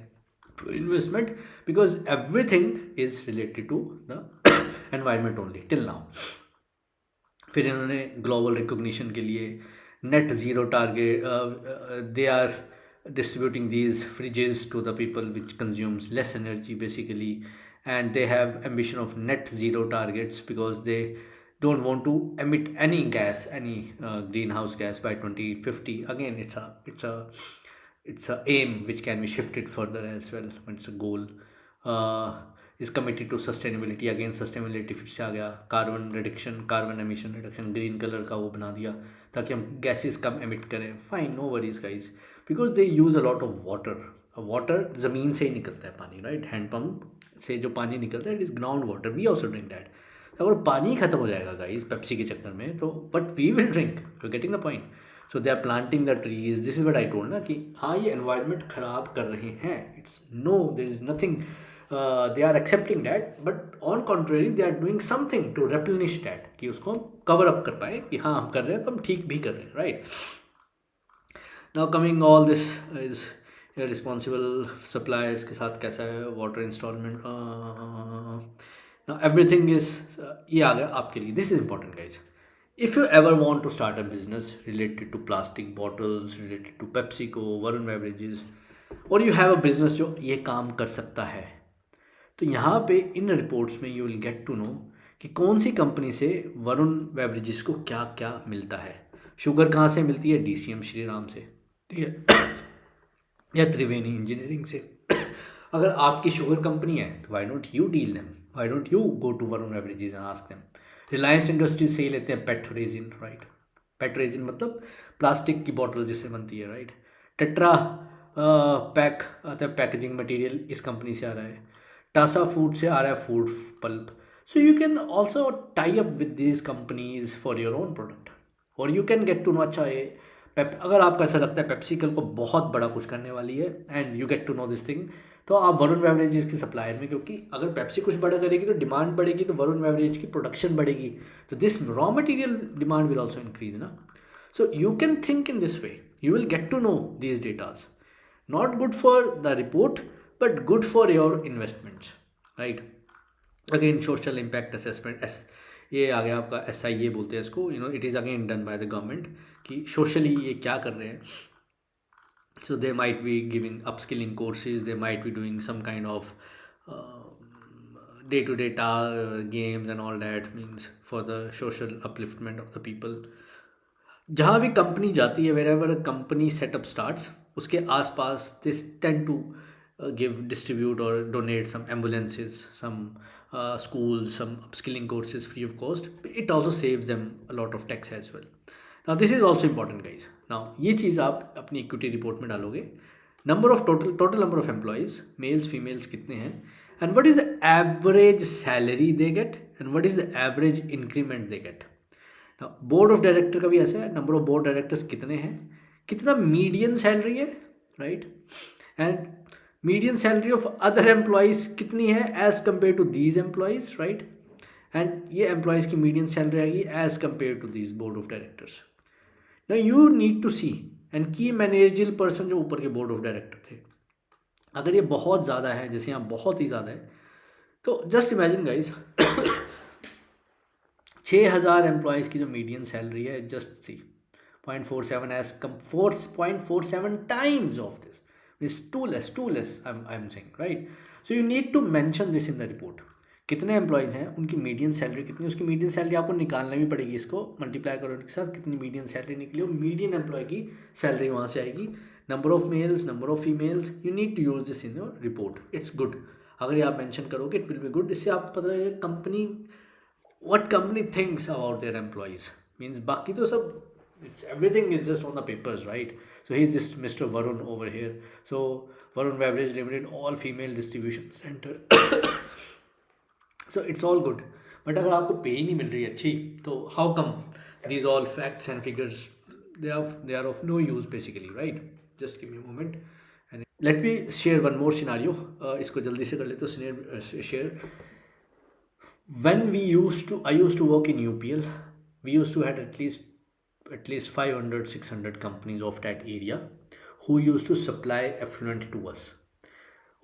investment because everything is related to the environment only till now. फिर इन्होंने ग्लोबल रिकॉग्निशन के लिए net zero target, they are distributing these fridges to the people which consumes less energy basically, and they have ambition of net zero targets because they don't want to emit any gas, any greenhouse gas by 2050. Again, it's a aim which can be shifted further as well, but it's a goal. Is committed to sustainability. Again, sustainability फिर से आ गया. Carbon reduction, carbon emission reduction, green colour का वो बना दिया ताकि हम गैसेस कम एमिट करें. Fine, no worries guys, because they use a lot of water. Water ज़मीन से ही निकलता है पानी, राइट. हैंडपम्प से जो पानी निकलता है it is ground water. We also drink that. अगर पानी खत्म हो जाएगा गाइज पेप्सी के चक्कर में तो, but we will drink. You getting the point. So they are planting the trees. This is what I told ना कि हाँ ये एनवायरनमेंट ख़राब कर रहे हैं. It's no, there is nothing. They are accepting that, but on contrary they are doing something to replenish that, कि उसको हम cover up कर पाए कि हाँ हम कर रहे हैं तो हम ठीक भी कर रहे हैं, right. Now coming all this is responsible suppliers के साथ कैसा है water installment. Now everything is ये आ गया आपके लिए. This is important guys. If you ever want to start a business related to plastic bottles, related to PepsiCo, Varun Beverages, और you have a business जो ये काम कर सकता है, तो यहाँ पे इन रिपोर्ट्स में you will get to know कि कौन सी कंपनी से वरुण बेवरेजेस को क्या क्या मिलता है. शुगर कहाँ से मिलती है? DCM श्रीराम से, ठीक है, या त्रिवेणी इंजीनियरिंग से. अगर आपकी शुगर कंपनी है तो why don't you deal them, why don't you go to Varun beverages and ask them. Reliance Industries से ही लेते हैं PET resin, right. PET resin मतलब प्लास्टिक की बॉटल जिससे बनती है, राइट. टेट्रा पैक आता है, पैकेजिंग मटेरियल इस कंपनी से आ रहा है. टासा फूड से आ रहा है food pulp. So you can also tie up with these companies for your own product, और you can get to know. अच्छा ये अगर आपको ऐसा लगता है पेप्सी कल को बहुत बड़ा कुछ करने वाली है and you get to know this thing, तो आप वरुण बेवरेजेस के सप्लायर में, क्योंकि अगर पेप्सी कुछ बड़ा करेगी तो डिमांड बढ़ेगी, तो वरुण बेवरेज की प्रोडक्शन बढ़ेगी, तो this raw material demand will also increase ना. So you can think in this way, you will get to know these datas. Not good for the report, but good for your investments, right. Again, social impact assessment, ये आ गया आपका SIA बोलते हैं इसको. It is again done by the government कि socially ये क्या कर रहे हैं. So they might be giving upskilling courses, they might be doing some kind of day-to-day games and all that, means for the social upliftment of the people. जहाँ भी company जाती है, wherever a company setup starts, उसके आसपास they tend to give, distribute or donate some ambulances, some schools, some upskilling courses free of cost. It also saves them a lot of tax as well. Now this is also important guys. Now ये चीज़ आप अपनी equity report में डालोगे. Number of total number of employees, males females कितने हैं, and what is the average salary they get, and what is the average increment they get. Board of director का भी ऐसा है, नंबर ऑफ बोर्ड डायरेक्टर्स कितने हैं, कितना median salary है, right. And median salary of other employees कितनी है as compare to these employees, right. And ये एम्प्लॉयज़ की मीडियन सैलरी आएगी as compare to these board of directors. Now you need to see, and की managerial person जो ऊपर के board of director थे, अगर ये बहुत ज़्यादा है, जैसे यहाँ बहुत ही ज़्यादा है, तो जस्ट इमेजिन गाइज 6,000 एम्प्लॉयज़ की जो मीडियन सैलरी है, just see 0.47 as come 4.47 times of this is too less I am saying, right. So you need to mention this in the report. कितने एम्प्लॉयज़ हैं, उनकी मीडियन सैलरी कितनी, उसकी median salary आपको निकालना भी पड़ेगी. इसको मल्टीप्लाई करो उनके साथ, कितनी मीडियन सैलरी निकली हो, मीडियन एम्प्लॉय की सैलरी वहाँ से आएगी. Number of males, number of females, you need to use this in your report. It's good. अगर ये आप मेंशन करोगे इट विल बी गुड. इससे आपको पता है company what company thinks about their employees. Means बाकी तो सब It's everything is just on the papers, right? So he's this Mr. Varun over here. So Varun Beverage Limited, all female distribution center. So it's all good. But अगर आपको पे ही नहीं मिल रही अच्छी, तो how come these all facts and figures, they are of no use basically, right? Just give me a moment. And let me share one more scenario. इसको जल्दी से कर लेते हो share. When I used to work in UPL, we used to have at least 500 600 companies of that area who used to supply effluent to us.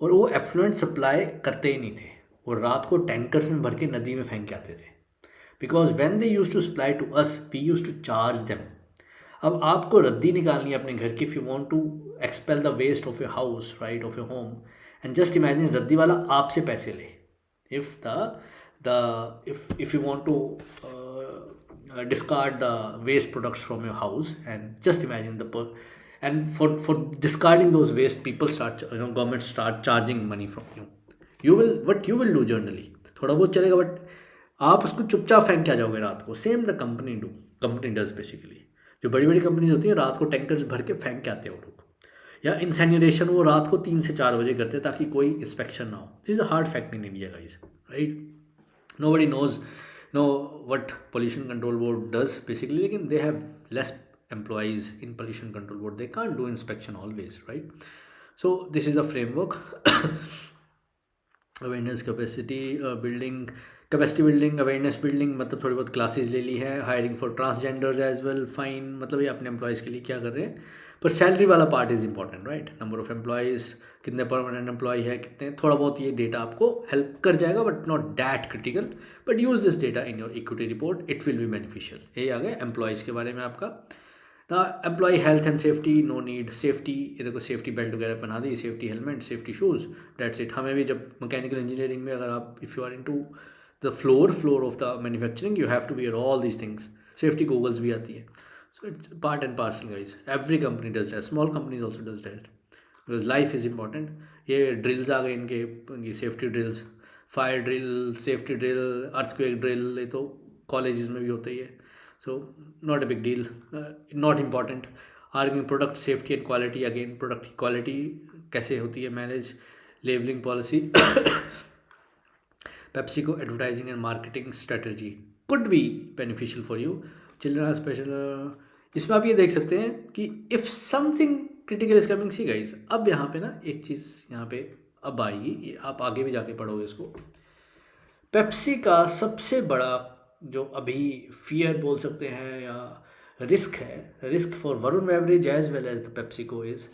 और वो effluent supply करते ही नहीं थे, वो रात को टैंकर्स में भर के नदी में फेंक के आते थे. Because when they use to supply to us, we use to charge them. अब आपको रद्दी निकालनी है अपने घर की, if you want to expel the waste of your house, right, of your home, and just imagine रद्दी वाला आपसे पैसे ले. If if you want to discard the waste products from your house, and just imagine and for discarding those waste, people start, government start charging money from you. What you will do generally, थोड़ा बहुत चलेगा, but आप उसको चुपचाप फेंक के आ जाओगे रात को. Same the company does basically. जो बड़ी बड़ी कंपनीज होती हैं रात को टैंकर्स भर के फेंक के आते हैं वो लोग. या इंसेनिरेशन वो रात को 3 से 4 बजे करते हैं ताकि कोई इंस्पेक्शन ना हो. This is a hard fact in India guys, right? Nobody knows what pollution control board does basically. Lekin they have less employees in pollution control board, they can't do inspection always, right? So this is the framework. Awareness, capacity building, awareness building, मतलब थोड़ी बहुत classes ले ली है. Hiring for transgenders as well, fine, मतलब ये अपने employees के लिए क्या कर रहे हैं. पर सैलरी वाला part is important, right? Number of employees, कितने परमानेंट एम्प्लॉय है, कितने, थोड़ा बहुत ये डेटा आपको हेल्प कर जाएगा, but not that critical. But use this data in your equity report, it will be beneficial. ये आ गया एम्प्लॉयज़ के बारे में आपका. ना employee health and safety, no need. Safety, ये देखो सेफ्टी बेल्ट वगैरह बना दी, safety helmet, safety shoes, that's it. हमें भी जब मैकेनिकल इंजीनियरिंग में अगर आप, if you are into the floor of the manufacturing, you have to wear all these things. Safety goggles भी आती है. So it's part and parcel, guys. Every company does that. Small companies also does that because life is important. ये drills आ गए इनके safety drills, fire drill, safety drill, earthquake drill, ये तो colleges में भी होता ही है. So not a big deal, not important. आर्गिंग product safety and quality, again product की क्वालिटी कैसे होती है manage. Labelling policy. PepsiCo advertising and marketing strategy could be beneficial for you. Children special, इसमें आप ये देख सकते हैं कि if something critical is coming. See guys, अब यहाँ पे ना एक चीज़ यहाँ पे अब आएगी, आप आगे भी जाके पढ़ोगे इसको. पेप्सी का सबसे बड़ा जो अभी फियर बोल सकते हैं या रिस्क है, risk for Varun beverage as well as the PepsiCo, is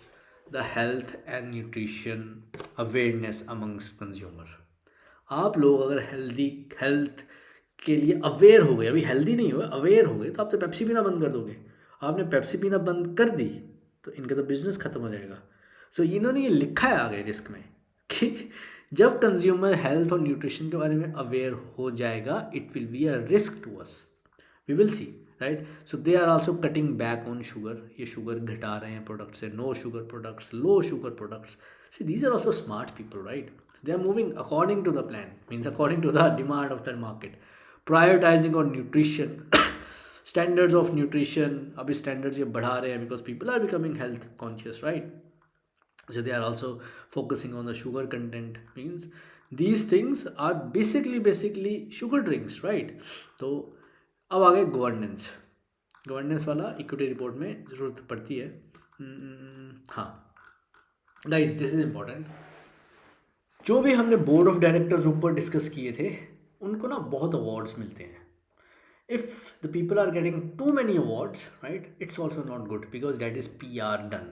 the health and nutrition awareness amongst consumer. आप लोग अगर हेल्थ के लिए अवेयर हो गए, अभी हेल्दी नहीं हुए, अवेयर हो गए, तो आप तो पेप्सी पीना बंद कर दोगे. आपने पेप्सी पीना बंद कर दी तो इनका तो बिजनेस खत्म हो जाएगा. सो इन्होंने ये लिखा है आगे रिस्क में कि जब कंज्यूमर हेल्थ और न्यूट्रिशन के बारे में अवेयर हो जाएगा, it will be a risk to us. We will see, right? So they are also cutting back on sugar. ये शुगर घटा रहे हैं प्रोडक्ट से. No sugar products, low sugar products. See these are also smart people, right? They are moving according to the plan, means according to the demand of the market. Prioritizing on nutrition, standards of nutrition. अभी standards ये बढ़ा रहे हैं because people are becoming health conscious, right? So they are also focusing on the sugar content. Means these things are basically sugar drinks, right? तो अब आ गए governance वाला equity report में ज़रूरत पड़ती है. हाँ गाइस, दिस इज इम्पॉर्टेंट. जो भी हमने बोर्ड ऑफ डायरेक्टर्स ऊपर डिस्कस किए थे, उनको ना बहुत अवार्ड्स मिलते हैं. If the people are getting too many awards, right, it's also not good because that is PR done.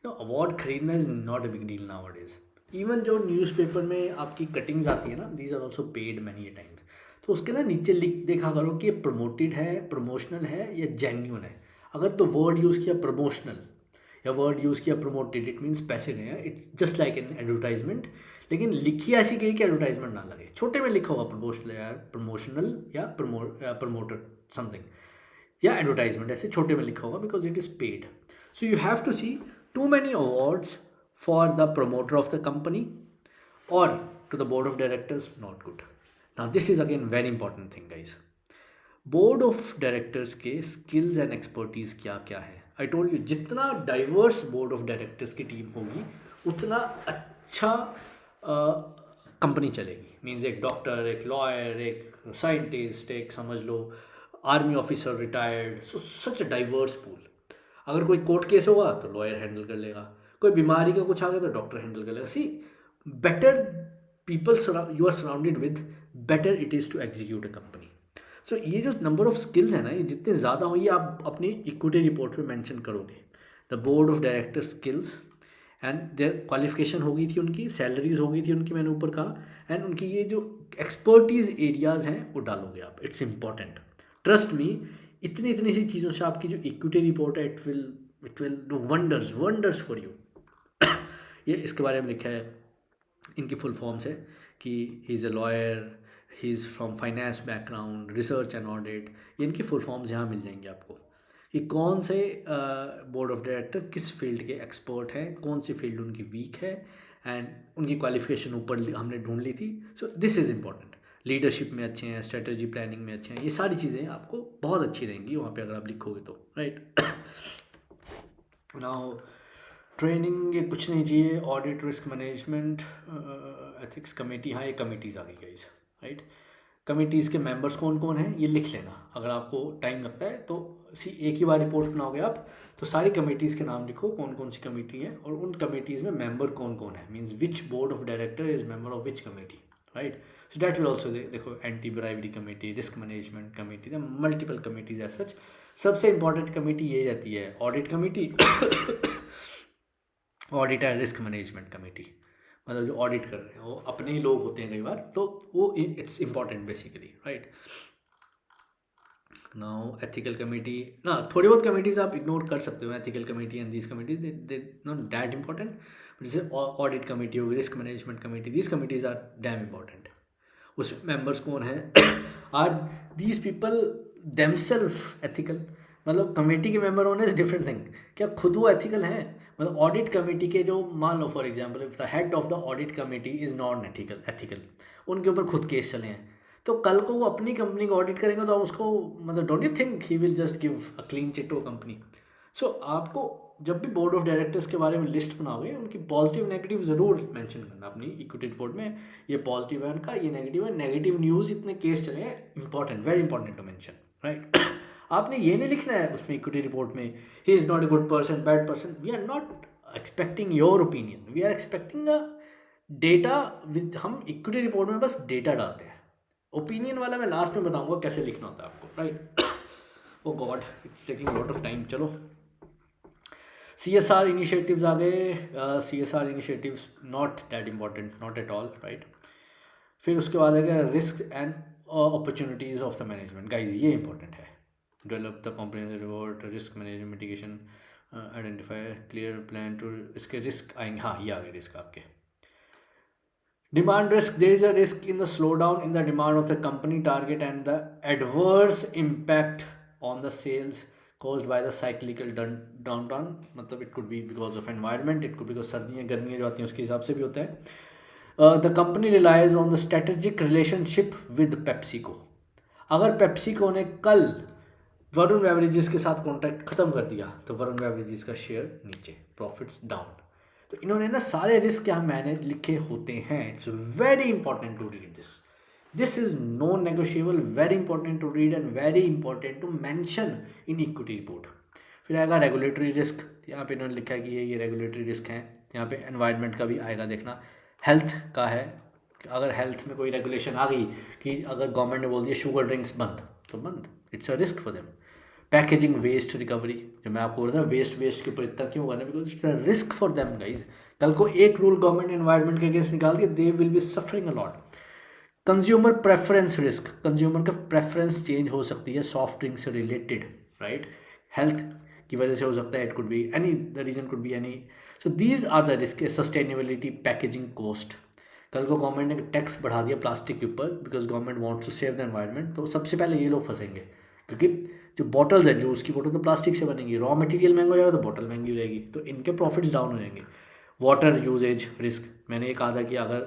Award खरीदना is not a big deal now it is. Even जो न्यूज़पेपर में आपकी कटिंग्स आती है ना, these are also paid many times. तो उसके ना नीचे लिख देखा करो कि ये प्रमोटेड है, प्रमोशनल है या जेन्यून है. अगर तो वर्ड यूज़ किया प्रमोशनल या वर्ड यूज़ किया प्रमोटेड, इट मीन्स पैसे गए हैं. It's just like an advertisement. लेकिन लिखी ऐसी गई कि एडवर्टाइजमेंट ना लगे. छोटे में लिखा होगा प्रमोशनल या प्रमोटेड समथिंग या एडवर्टाइजमेंट, ऐसे छोटे में लिखा होगा because it is paid. So you have to see too many awards for the promoter of the company और to the board of directors, not good. Now this is again very important thing guys. Board of directors के skills and expertise क्या क्या है। I told you, जितना diverse board of directors की team होगी उतना अच्छा कंपनी चलेगी। मीन्स एक डॉक्टर, एक लॉयर, एक साइंटिस्ट, एक समझ लो army officer retired, so such a diverse pool. अगर कोई कोर्ट केस होगा तो लॉयर हैंडल कर लेगा, कोई बीमारी का कुछ आ गया तो डॉक्टर हैंडल कर लेगा। See, better people you are surrounded with, better it is to execute a company. So ये जो नंबर ऑफ स्किल्स है ना, ये जितने ज़्यादा हो, ये आप अपनी इक्विटी रिपोर्ट में मेंशन करोगे। The board of director skills and their qualification हो गई थी, उनकी सैलरीज हो गई थी उनकी, मैंने ऊपर कहा, एंड उनकी ये जो एक्सपर्टीज़ एरियाज़ हैं वो डालोगे आप। It's important, trust me. इतनी इतनी सी चीज़ों से आपकी जो इक्विटी रिपोर्ट है, it will do wonders wonders for you. ये इसके बारे में लिखा है, इनकी फुल फॉर्म्स है कि he is a lawyer, he is from finance background, research and audit. ये इनकी फुल फॉर्म्स यहाँ मिल जाएंगे आपको कि कौन से बोर्ड ऑफ डायरेक्टर किस फील्ड के एक्सपर्ट हैं, कौन सी फील्ड उनकी वीक है, एंड उनकी क्वालिफिकेशन ऊपर हमने ढूंढ ली थी। सो दिस इज़ इंपॉर्टेंट। लीडरशिप में अच्छे हैं, स्ट्रेटजी प्लानिंग में अच्छे हैं, ये सारी चीज़ें आपको बहुत अच्छी रहेंगी वहाँ पे अगर आप लिखोगे तो, राइट। नाउ ट्रेनिंग ये कुछ नहीं चाहिए। Audit, risk management, ethics committee, हाँ ये कमिटीज़ आ गई गाइस, राइट। कमिटीज़ के मेंबर्स कौन कौन हैं ये लिख लेना, अगर आपको टाइम लगता है तो। एक ही बार रिपोर्ट बनाओगे आप तो सारी कमिटीज़ के नाम लिखो, कौन कौन सी कमेटी है और उन कमिटीज़ में मेंबर कौन कौन है, means which board of director is member of which committee, right. So that will also, देखो, anti bribery committee, risk management committee, multiple committees as such. सबसे इंपॉर्टेंट कमेटी ये रहती है audit committee, audit and risk management committee. मतलब जो audit कर रहे हैं वो अपने ही लोग होते हैं कई बार, तो वो it's important basically, right. Now ethical committee ना, थोड़ी बहुत कमेटीज आप इग्नोर कर सकते हो, ethical committee and these committees they not that important. जैसे ऑडिट कमेटी होगी, risk management committee, these committees are damn important. उसमें मेंबर्स कौन हैं, are these people themselves ethical, मतलब कमेटी के मेंबर होने इज डिफरेंट थिंग। क्या खुद वो एथिकल हैं? मतलब ऑडिट कमेटी के जो, मान लो for example if the head of the audit committee is non ethical, उनके ऊपर खुद केस चले हैं, तो कल को वो अपनी कंपनी को ऑडिट करेंगे तो आप उसको, मतलब don't you think he will just give a clean chit to company. So आपको जब भी बोर्ड ऑफ डायरेक्टर्स के बारे में लिस्ट बनाओगे, उनकी पॉजिटिव नेगेटिव ज़रूर मेंशन करना अपनी इक्विटी रिपोर्ट में। ये पॉजिटिव है उनका, ये नेगेटिव है। नेगेटिव न्यूज़ इतने केस चले हैं, important, very important to mention, right. आपने ये नहीं लिखना है उसमें इक्विटी रिपोर्ट में ही is not a good person, bad person. We are not expecting your opinion, we are expecting a data with, हम इक्विटी रिपोर्ट में बस डेटा डालते हैं। ओपिनियन वाला मैं लास्ट में बताऊंगा कैसे लिखना होता है आपको, right. Oh god, it's taking lot of time. चलो, CSR इनिशिएटिव्स आ गए। CSR initiatives not that important, not at all, right. फिर उसके बाद आ गया risk and opportunities of the management. Guys ये इंपॉर्टेंट है। Develop the comprehensive report, risk management, mitigation, identify clear plan to, इसके रिस्क आएंगे, हाँ ये आ गए रिस्क आपके। Demand risk, there is a risk in the slowdown in the demand of the company target and the adverse impact on the sales caused by the cyclical downturn. मतलब it could be because of environment, it could be because सर्दियाँ गर्मियाँ जो आती हैं उसके हिसाब से भी होता है। The company relies on the strategic relationship with PepsiCo. अगर PepsiCo ने कल वरुण बेवरेजेस के साथ कॉन्ट्रैक्ट खत्म कर दिया तो वरुण बेवरेजेस का शेयर नीचे, प्रॉफिट्स डाउन। तो इन्होंने ना सारे रिस्क यहाँ मैनेज लिखे होते हैं। It's very important to read this, this is non negotiable, very important to read and very important to mention in equity report. फिर आएगा रेगुलेटरी रिस्क, यहाँ पे इन्होंने लिखा है कि ये रेगुलेटरी रिस्क हैं। यहाँ पे एनवायरनमेंट का भी आएगा, देखना। हेल्थ का है, अगर हेल्थ में कोई रेगुलेशन आ गई कि अगर गवर्नमेंट ने बोल दिया शुगर ड्रिंक्स बंद, तो बंद, it's a risk for them. Packaging waste recovery, जो मैं आपको बोल रहा था वेस्ट के ऊपर इतना क्यों करना, because it's a risk for them guys. कल को एक रूल गवर्नमेंट एनवायरनमेंट के अगेंस्ट निकाल दिया, they will be suffering a lot. Consumer preference risk, consumer का प्रेफरेंस चेंज हो सकती है सॉफ्ट ड्रिंक से रिलेटेड, राइट। हेल्थ की वजह से हो सकता है, it could be any, the reason could be any. So these are the risk. Sustainability, packaging cost, कल को गवर्नमेंट ने टैक्स बढ़ा दिया प्लास्टिक के ऊपर because government wants to save the environment, तो सबसे पहले ये लोग फंसेंगे, क्योंकि जो बॉटल्स है, जूस की बोतल तो प्लास्टिक से बनेंगी, रॉ मटेरियल महंगा हो जाएगा तो बॉटल महंगी हो जाएगी, तो इनके प्रॉफिट्स डाउन हो जाएंगे। वाटर यूजेज रिस्क, मैंने ये कहा था कि अगर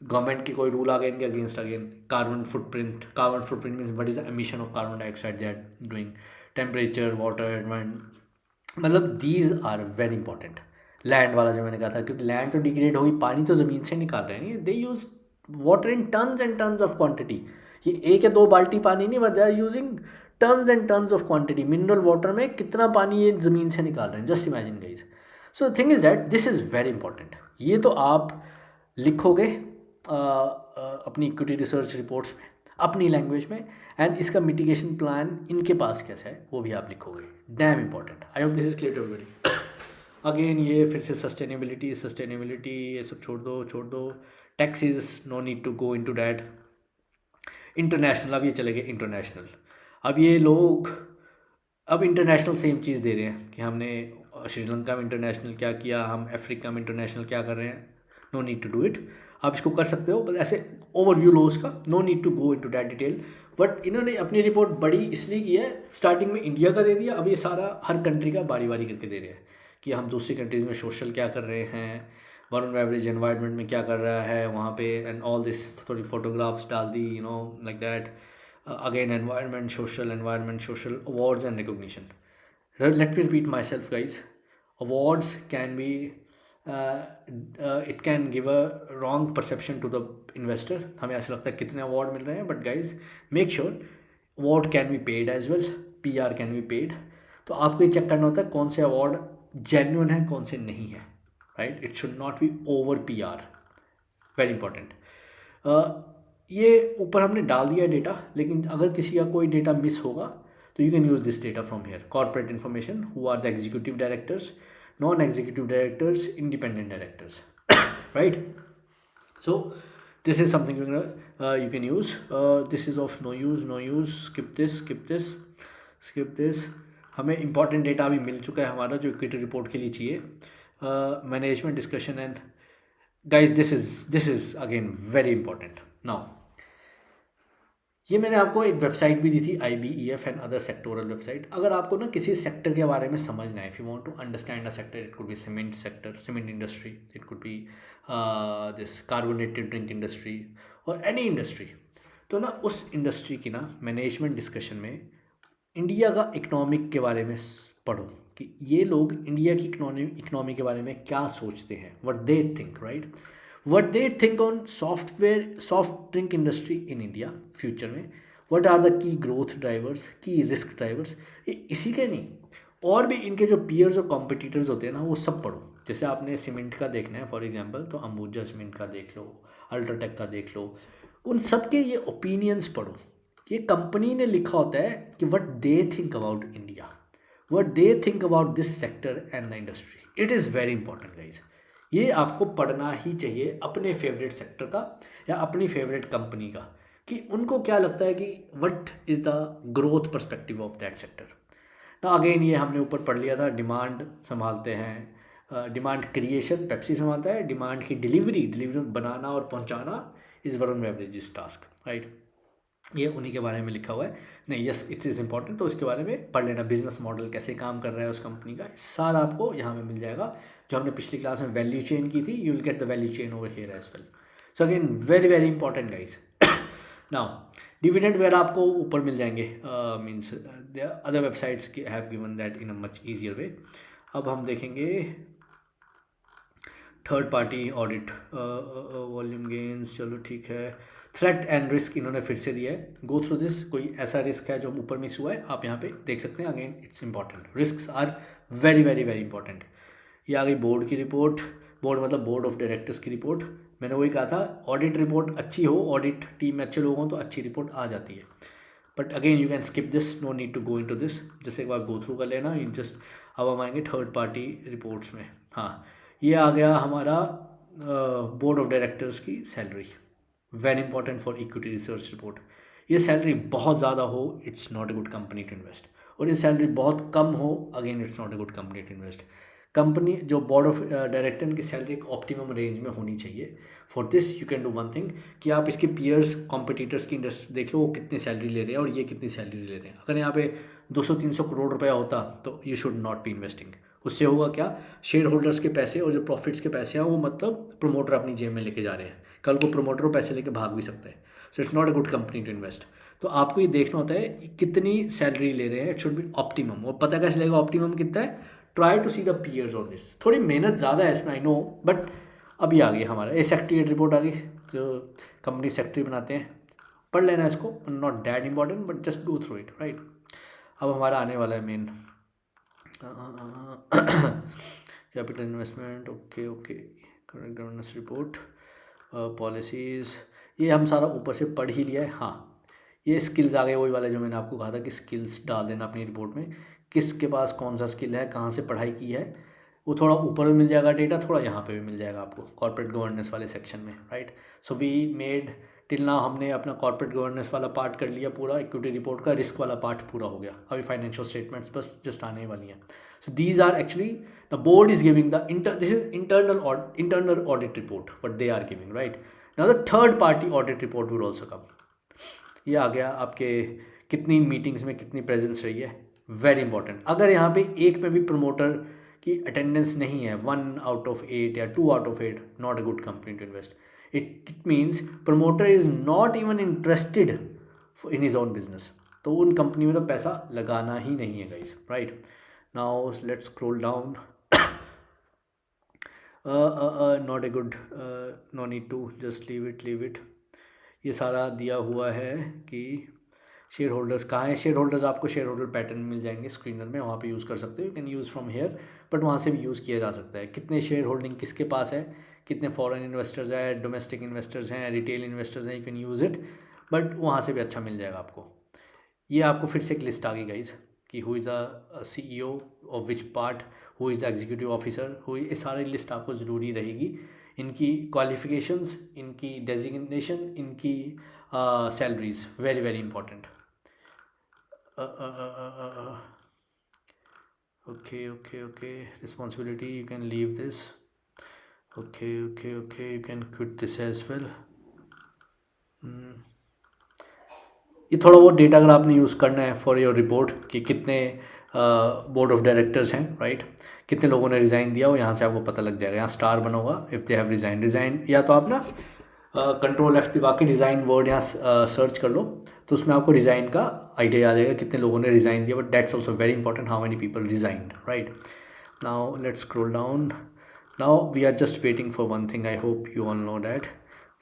गवर्नमेंट की कोई रूल आ गया इनके against, again carbon footprint means what is the emission of carbon dioxide they are doing, temperature, water, environment, मतलब these are very important. Land वाला जो मैंने कहा था, क्योंकि लैंड तो डिग्रेड होगी, पानी तो ज़मीन से निकाल रहे हैं, they use water in tons and tons of quantity. ये एक या दो बाल्टी पानी नहीं, but they are using tons and tons of quantity. Mineral water में कितना पानी ये ज़मीन से निकाल रहे हैं, just imagine guys. So thing is that this is very important. ये तो आप लिखोगे अपनी इक्विटी रिसर्च रिपोर्ट्स में अपनी लैंग्वेज में, एंड इसका मिटिगेशन प्लान इनके पास कैसा है वो भी आप लिखोगे। Damn important. I hope this is clear to everybody. Again ये फिर से सस्टेनेबिलिटी ये सब छोड़ दो। Taxes, no need to go into that. International, अब ये चले गए इंटरनेशनल। अब ये लोग अब इंटरनेशनल सेम चीज़ दे रहे हैं कि हमने श्रीलंका में इंटरनेशनल क्या किया, हम अफ्रीका में इंटरनेशनल क्या कर रहे हैं। No need to do it. आप इसको कर सकते हो, बस ऐसे ओवरव्यू लो उसका, no need to go into that detail. But इन्होंने अपनी रिपोर्ट बड़ी इसलिए की है, स्टार्टिंग में इंडिया का दे दिया, अब ये सारा हर कंट्री का बारी बारी करके दे रहे हैं कि हम दूसरी कंट्रीज़ में सोशल क्या कर रहे हैं, वरुण बेवरेज एनवायरनमेंट में क्या कर रहा है वहाँ पे, एंड ऑल दिस। थोड़ी फोटोग्राफ्स डाल दी, you know, like that. Again environment social, awards and recognition. Let me repeat myself, guys. Awards can be it can give a wrong perception to the investor. हमें ऐसा लगता है कितने award मिल रहे हैं, but guys make sure award can be paid as well, PR can be paid. तो आपको ये चेक करना होता है कौन से अवार्ड जेन्युइन है, कौन से नहीं है, right. It should not be over PR, very important. ये ऊपर हमने डाल दिया डेटा, लेकिन अगर किसी का कोई डेटा मिस होगा तो you can use this data from here. Corporate information, who are the executive directors, non-executive directors, independent directors, right? So this is something you can use. This is of no use. Skip this. हमें important data अभी मिल चुका है हमारा, जो equity report के लिए चाहिए। Management discussion and guys this is again very important. Now ये मैंने आपको एक वेबसाइट भी दी थी, IBEF and other sectoral website. अगर आपको ना किसी सेक्टर के बारे में समझना है, if you want to understand a sector, it could be cement sector, cement industry, it could be this carbonated drink industry और एनी इंडस्ट्री, तो ना उस इंडस्ट्री की ना मैनेजमेंट डिस्कशन में इंडिया का इकोनॉमिक के बारे में पढ़ो कि ये लोग इंडिया की इकोनॉमी के बारे में क्या सोचते हैं, what they think, right. what they think on soft drink industry in India future में, what are the key growth drivers, key risk drivers। इसी के नहीं, और भी इनके जो peers और competitors होते हैं ना, वो सब पढ़ो। जैसे आपने सीमेंट का देखना है फॉर एग्जांपल, तो अंबुजा सीमेंट का देख लो, अल्ट्राटेक का देख लो, उन सब के ये ओपिनियंस पढ़ो। ये कंपनी ने लिखा होता है कि what they think about India, what they think about this sector and the industry. It is very important guys. ये आपको पढ़ना ही चाहिए अपने फेवरेट सेक्टर का या अपनी फेवरेट कंपनी का, कि उनको क्या लगता है कि what is the growth perspective of that sector. ना अगेन ये हमने ऊपर पढ़ लिया था, डिमांड संभालते हैं, डिमांड क्रिएशन पेप्सी संभालता है, डिमांड की डिलीवरी बनाना और पहुंचाना is Varun beverages task, right. ये उन्हीं के बारे में लिखा हुआ है। नहीं, यस इट इज़ इंपॉर्टेंट, तो उसके बारे में पढ़ लेना। बिजनेस मॉडल कैसे काम कर रहा है उस कंपनी का, सारा आपको यहाँ में मिल जाएगा। जो हमने पिछली क्लास में वैल्यू चेन की थी, you will get the value chain over here as well. So again very very important guys. Now dividend where आपको ऊपर मिल जाएंगे, means other websites have given that in a much easier way. अब हम देखेंगे third party audit, volume gains, चलो ठीक है। थ्रेट एंड रिस्क इन्होंने फिर से दिया है, गो थ्रू दिस। कोई ऐसा रिस्क है जो ऊपर मिस हुआ है, आप यहाँ पे देख सकते हैं। Again it's important, risks are very very very important. ये आ गई बोर्ड की रिपोर्ट, बोर्ड मतलब बोर्ड ऑफ डायरेक्टर्स की रिपोर्ट। मैंने वही कहा था, ऑडिट रिपोर्ट अच्छी हो, ऑडिट टीम में अच्छे लोग हों तो अच्छी रिपोर्ट आ जाती है। But again you can skip this, no need to go into this, जैसे एक बार गो थ्रू कर लेना यू जस्ट। अब हम आएंगे थर्ड पार्टी रिपोर्ट्स में। हाँ, ये आ गया हमारा बोर्ड ऑफ डायरेक्टर्स की salary, very important for equity research report. ये सैलरी बहुत ज़्यादा हो, it's not a good company to invest, और ये सैलरी बहुत कम हो, again it's not a good company to invest. Company जो बोर्ड ऑफ डायरेक्टर की सैलरी एक ऑप्टिमम रेंज में होनी चाहिए। For this you can do one thing, कि आप इसके पीयर्स कॉम्पिटिटर्स की इंडस्ट्री देख लो, वो कितनी सैलरी ले रहे हैं और ये कितनी सैलरी ले रहे हैं। अगर यहाँ पे 200-300 करोड़ रुपया होता तो you should not be investing, उससे होगा क्या, शेयर होल्डर्स के पैसे और जो प्रॉफिट्स के पैसे हैं वो मतलब प्रमोटर अपनी जेब में लेके जा रहे हैं, कल को प्रमोटर वो पैसे लेके भाग भी सकता है। So it's not a good company to invest. तो आपको ये देखना होता है कि कितनी सैलरी ले रहे हैं, इट शुड बी ऑप्टिमम। और पता कैसे लगेगा ऑप्टिमम कितना है, try to see the peers on this. थोड़ी मेहनत ज़्यादा है इसमें, आई नो, बट अभी आ गई हमारा ए सेक्रेटरी रिपोर्ट आ गई, जो कंपनी सेक्रेटरी बनाते हैं, पढ़ लेना इसको, not that important but just go through it, right. अब हमारा आने वाला है main capital investment, okay okay, current governance report, policies, ये हम सारा ऊपर से पढ़ ही लिया है। हाँ, ये स्किल्स आ गए, वही वाले जो मैंने आपको कहा था कि स्किल्स डाल देना अपनी रिपोर्ट में, किसके पास कौन सा स्किल है, कहाँ से पढ़ाई की है, वो थोड़ा ऊपर भी मिल जाएगा डेटा, थोड़ा यहाँ पे भी मिल जाएगा आपको कॉर्पोरेट गवर्नेंस वाले सेक्शन में, right. So we made till now, हमने अपना कॉर्पोरेट गवर्नेंस वाला पार्ट कर लिया पूरा, इक्विटी रिपोर्ट का रिस्क वाला पार्ट पूरा हो गया, अभी फाइनेंशियल स्टेटमेंट्स बस जस्ट आने वाली हैं। So these are actually the board is giving the this is internal audit report what they are giving, right. Now the third party audit report will also come. ये आ गया आपके कितनी meetings में कितनी प्रेजेंस रही है, वेरी इंपॉर्टेंट। अगर यहाँ पे एक में भी प्रमोटर की अटेंडेंस नहीं है, 1 आउट ऑफ 8 या 2 out of 8, not a good company to invest. It means promoter is not even interested in his own business, तो उन कंपनी में तो पैसा लगाना ही नहीं है guys, right. Now let's scroll down, not a good, no need to, just leave it. ये सारा दिया हुआ है कि शेयर होल्डर्स कहाँ हैं। शेयर होल्डर्स आपको शेयर होल्डर पैटर्न मिल जाएंगे स्क्रीनर में, वहाँ पे यूज़ कर सकते हो, you can use from here, but वहाँ से भी यूज़ किया जा सकता है। कितने शेयर होल्डिंग किसके पास है, कितने फॉरेन इन्वेस्टर्स हैं, डोमेस्टिक इन्वेस्टर्स हैं, रिटेल इन्वेस्टर्स हैं, you can use it, but वहाँ से भी अच्छा मिल जाएगा आपको। ये आपको फिर से एक लिस्ट आ गई गाइज कि who is the CEO of which part, who is the executive officer, ये सारी लिस्ट आपको ज़रूरी रहेगी, इनकी क्वालिफिकेशंस, इनकी डेजिग्नेशन, इनकी salaries, very very important. Okay okay okay, responsibility, you can leave this, okay okay okay, you can quit this as well. ये थोड़ा बहुत डेटा अगर आपने यूज़ करना है फॉर योर रिपोर्ट कि कितने बोर्ड ऑफ डायरेक्टर्स हैं, राइट, कितने लोगों ने रिज़ाइन दिया, वो यहाँ से आपको पता लग जाएगा, यहाँ स्टार बना होगा इफ़ दे हैव रिज़ाइन, या तो आप ना कंट्रोल F दबा के डिज़ाइन वर्ड यहाँ सर्च कर लो, तो उसमें आपको रिज़ाइन का आइडिया आ जाएगा कितने लोगों ने रिज़ाइन दिया, but that's also very important, how many people resigned, right. Now let's scroll down, now we are just waiting for one thing, I hope you all know that,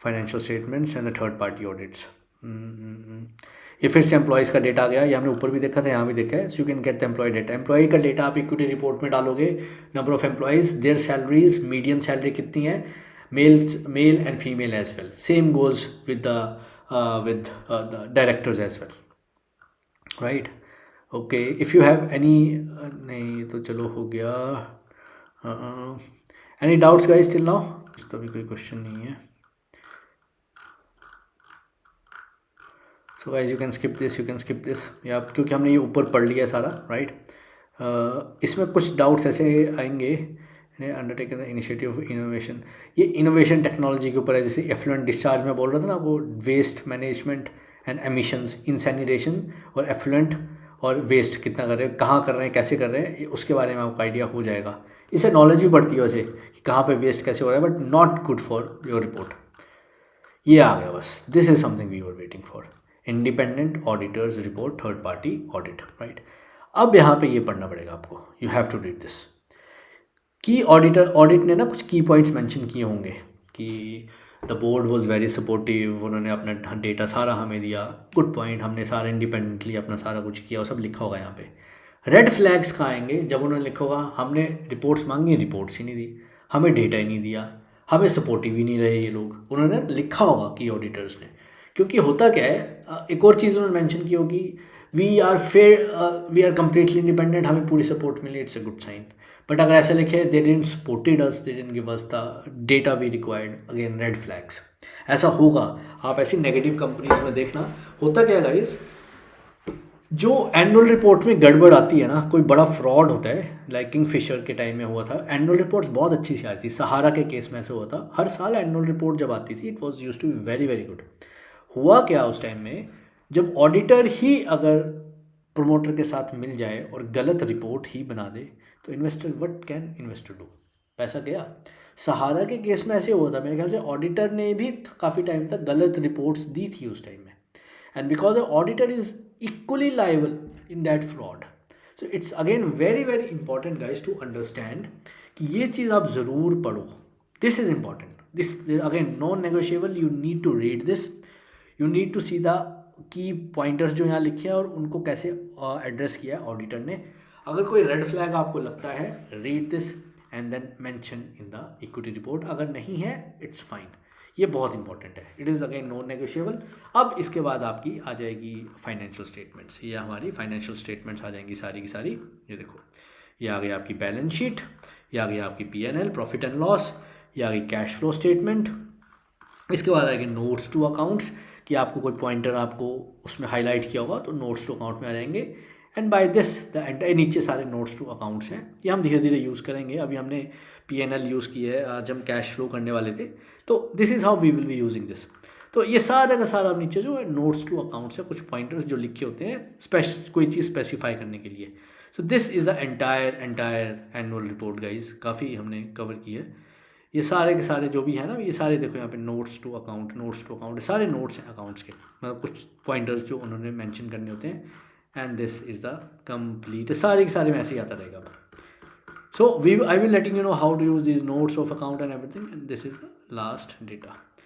financial statements and the third party audits. ये फिर से employees का data आ गया, ये हमने ऊपर भी देखा था, यहाँ भी देखा है। So you can get the employee data, employee का डेटा आप इक्विटी रिपोर्ट में डालोगे, number of employees, their salaries, median salary कितनी है, male and female as well, same goes with the directors as well, right. Okay, if you have any, नहीं तो चलो हो गया, any doubts guys till now, तो भी कोई क्वेश्चन नहीं है। So guys you can skip this, या क्योंकि हमने ये ऊपर पढ़ लिया है सारा, राइट। इसमें कुछ डाउट्स ऐसे आएंगे, undertaken the initiative of innovation, ये इनोवेशन टेक्नोलॉजी के ऊपर है, जैसे एफ्लुएंट डिस्चार्ज में बोल रहा था ना, वो वेस्ट मैनेजमेंट एंड एमिशंस, इंसेनिरेशन और एफ्लुएंट और वेस्ट कितना कर रहे हैं, कहाँ कर रहे हैं, कैसे कर रहे हैं, उसके बारे में आपको आइडिया हो जाएगा। इससे नॉलेज भी बढ़ती है वैसे कि कहाँ पे वेस्ट कैसे हो रहा है, but not good for your report. ये आ गया बस, this is something we were waiting for, independent auditors report, third party audit, right. अब यहाँ पे ये पढ़ना पड़ेगा आपको, you have to read this. की ऑडिट ने ना कुछ की पॉइंट्स मेंशन किए होंगे कि the board was very supportive, उन्होंने अपना डेटा सारा हमें दिया, गुड पॉइंट, हमने सारा इंडिपेंडेंटली अपना सारा कुछ किया, वो सब लिखा होगा यहाँ पे। रेड फ्लैग्स कहाँ आएंगे, जब उन्होंने लिखा होगा हमने रिपोर्ट्स मांगी, रिपोर्ट्स ही नहीं दी, हमें डेटा ही नहीं दिया, हमें सपोर्टिव ही नहीं रहे ये लोग, उन्होंने लिखा होगा कि ऑडिटर्स ने। क्योंकि होता क्या है, एक और चीज़ उन्होंने मेंशन की होगी, वी आर कम्प्लीटली इंडिपेंडेंट, हमें पूरी सपोर्ट मिली, it's a good sign. But अगर ऐसे लिखे they didn't supported us, they didn't give us the data we required, again red flags, ऐसा होगा। आप ऐसी नेगेटिव कंपनीज में देखना, होता क्या है गाइस, जो एनुअल रिपोर्ट में गड़बड़ आती है ना, कोई बड़ा फ्रॉड होता है, लाइक किंगफिशर के टाइम में हुआ था, एनुअल रिपोर्ट्स बहुत अच्छी सी आती थी, सहारा के केस में ऐसे हुआ था, हर साल एनुअल रिपोर्ट जब आती थी, it was use to be very very good. हुआ क्या उस टाइम में, जब ऑडिटर ही अगर प्रमोटर के साथ मिल जाए और गलत रिपोर्ट ही बना दे, तो investor what can investor do? पैसा गया। सहारा के केस में ऐसे हुआ था, मेरे ख्याल से ऑडिटर ने भी काफ़ी टाइम तक गलत रिपोर्ट्स दी थी उस टाइम में, and because the auditor is equally liable in that fraud. So it's again very very important guys to understand कि ये चीज़ आप ज़रूर पढ़ो. This is important. This again non negotiable. You need to read this. You need to see the key pointers जो यहाँ लिखे हैं और उनको कैसे एड्रेस किया है ऑडिटर ने. अगर कोई रेड फ्लैग आपको लगता है, read this and then mention in the equity report. अगर नहीं है, इट्स फाइन. ये बहुत इंपॉर्टेंट है. It is again non negotiable. अब इसके बाद आपकी आ जाएगी फाइनेंशियल स्टेटमेंट्स. ये हमारी फाइनेंशियल स्टेटमेंट्स आ जाएंगी सारी की सारी. ये देखो, ये आ गई आपकी बैलेंस शीट, ये आ गई आपकी P&L, प्रॉफिट एंड लॉस, ये आ गई कैश फ्लो स्टेटमेंट. इसके बाद आएंगे नोट्स टू अकाउंट्स, कि आपको कोई पॉइंटर आपको उसमें हाईलाइट किया होगा तो नोट्स टू अकाउंट में आ जाएंगे. And by this the entire नीचे सारे नोट्स टू अकाउंट्स हैं. ये हम धीरे धीरे यूज़ करेंगे. अभी हमने P&L यूज़ की है, आज हम कैश फ्लो करने वाले थे. तो this is how we will be using this. तो ये सारा का सारा नीचे जो है नोट्स टू अकाउंट्स है, कुछ पॉइंटर्स जो लिखे होते हैं कोई चीज़ स्पेसिफाई करने के लिए. सो this is the entire annual report guys. काफ़ी हमने कवर की है. ये सारे के सारे जो भी है ना, ये सारे देखो यहाँ पे नोट्स टू अकाउंट सारे नोट्स हैं अकाउंट्स के, मतलब कुछ पॉइंटर्स जो उन्होंने मेंशन करने होते हैं. And this is the complete. सारे के सारे में ऐसे ही आता रहेगा. So I will letting you know how to use this notes of account and everything. And this is the last data.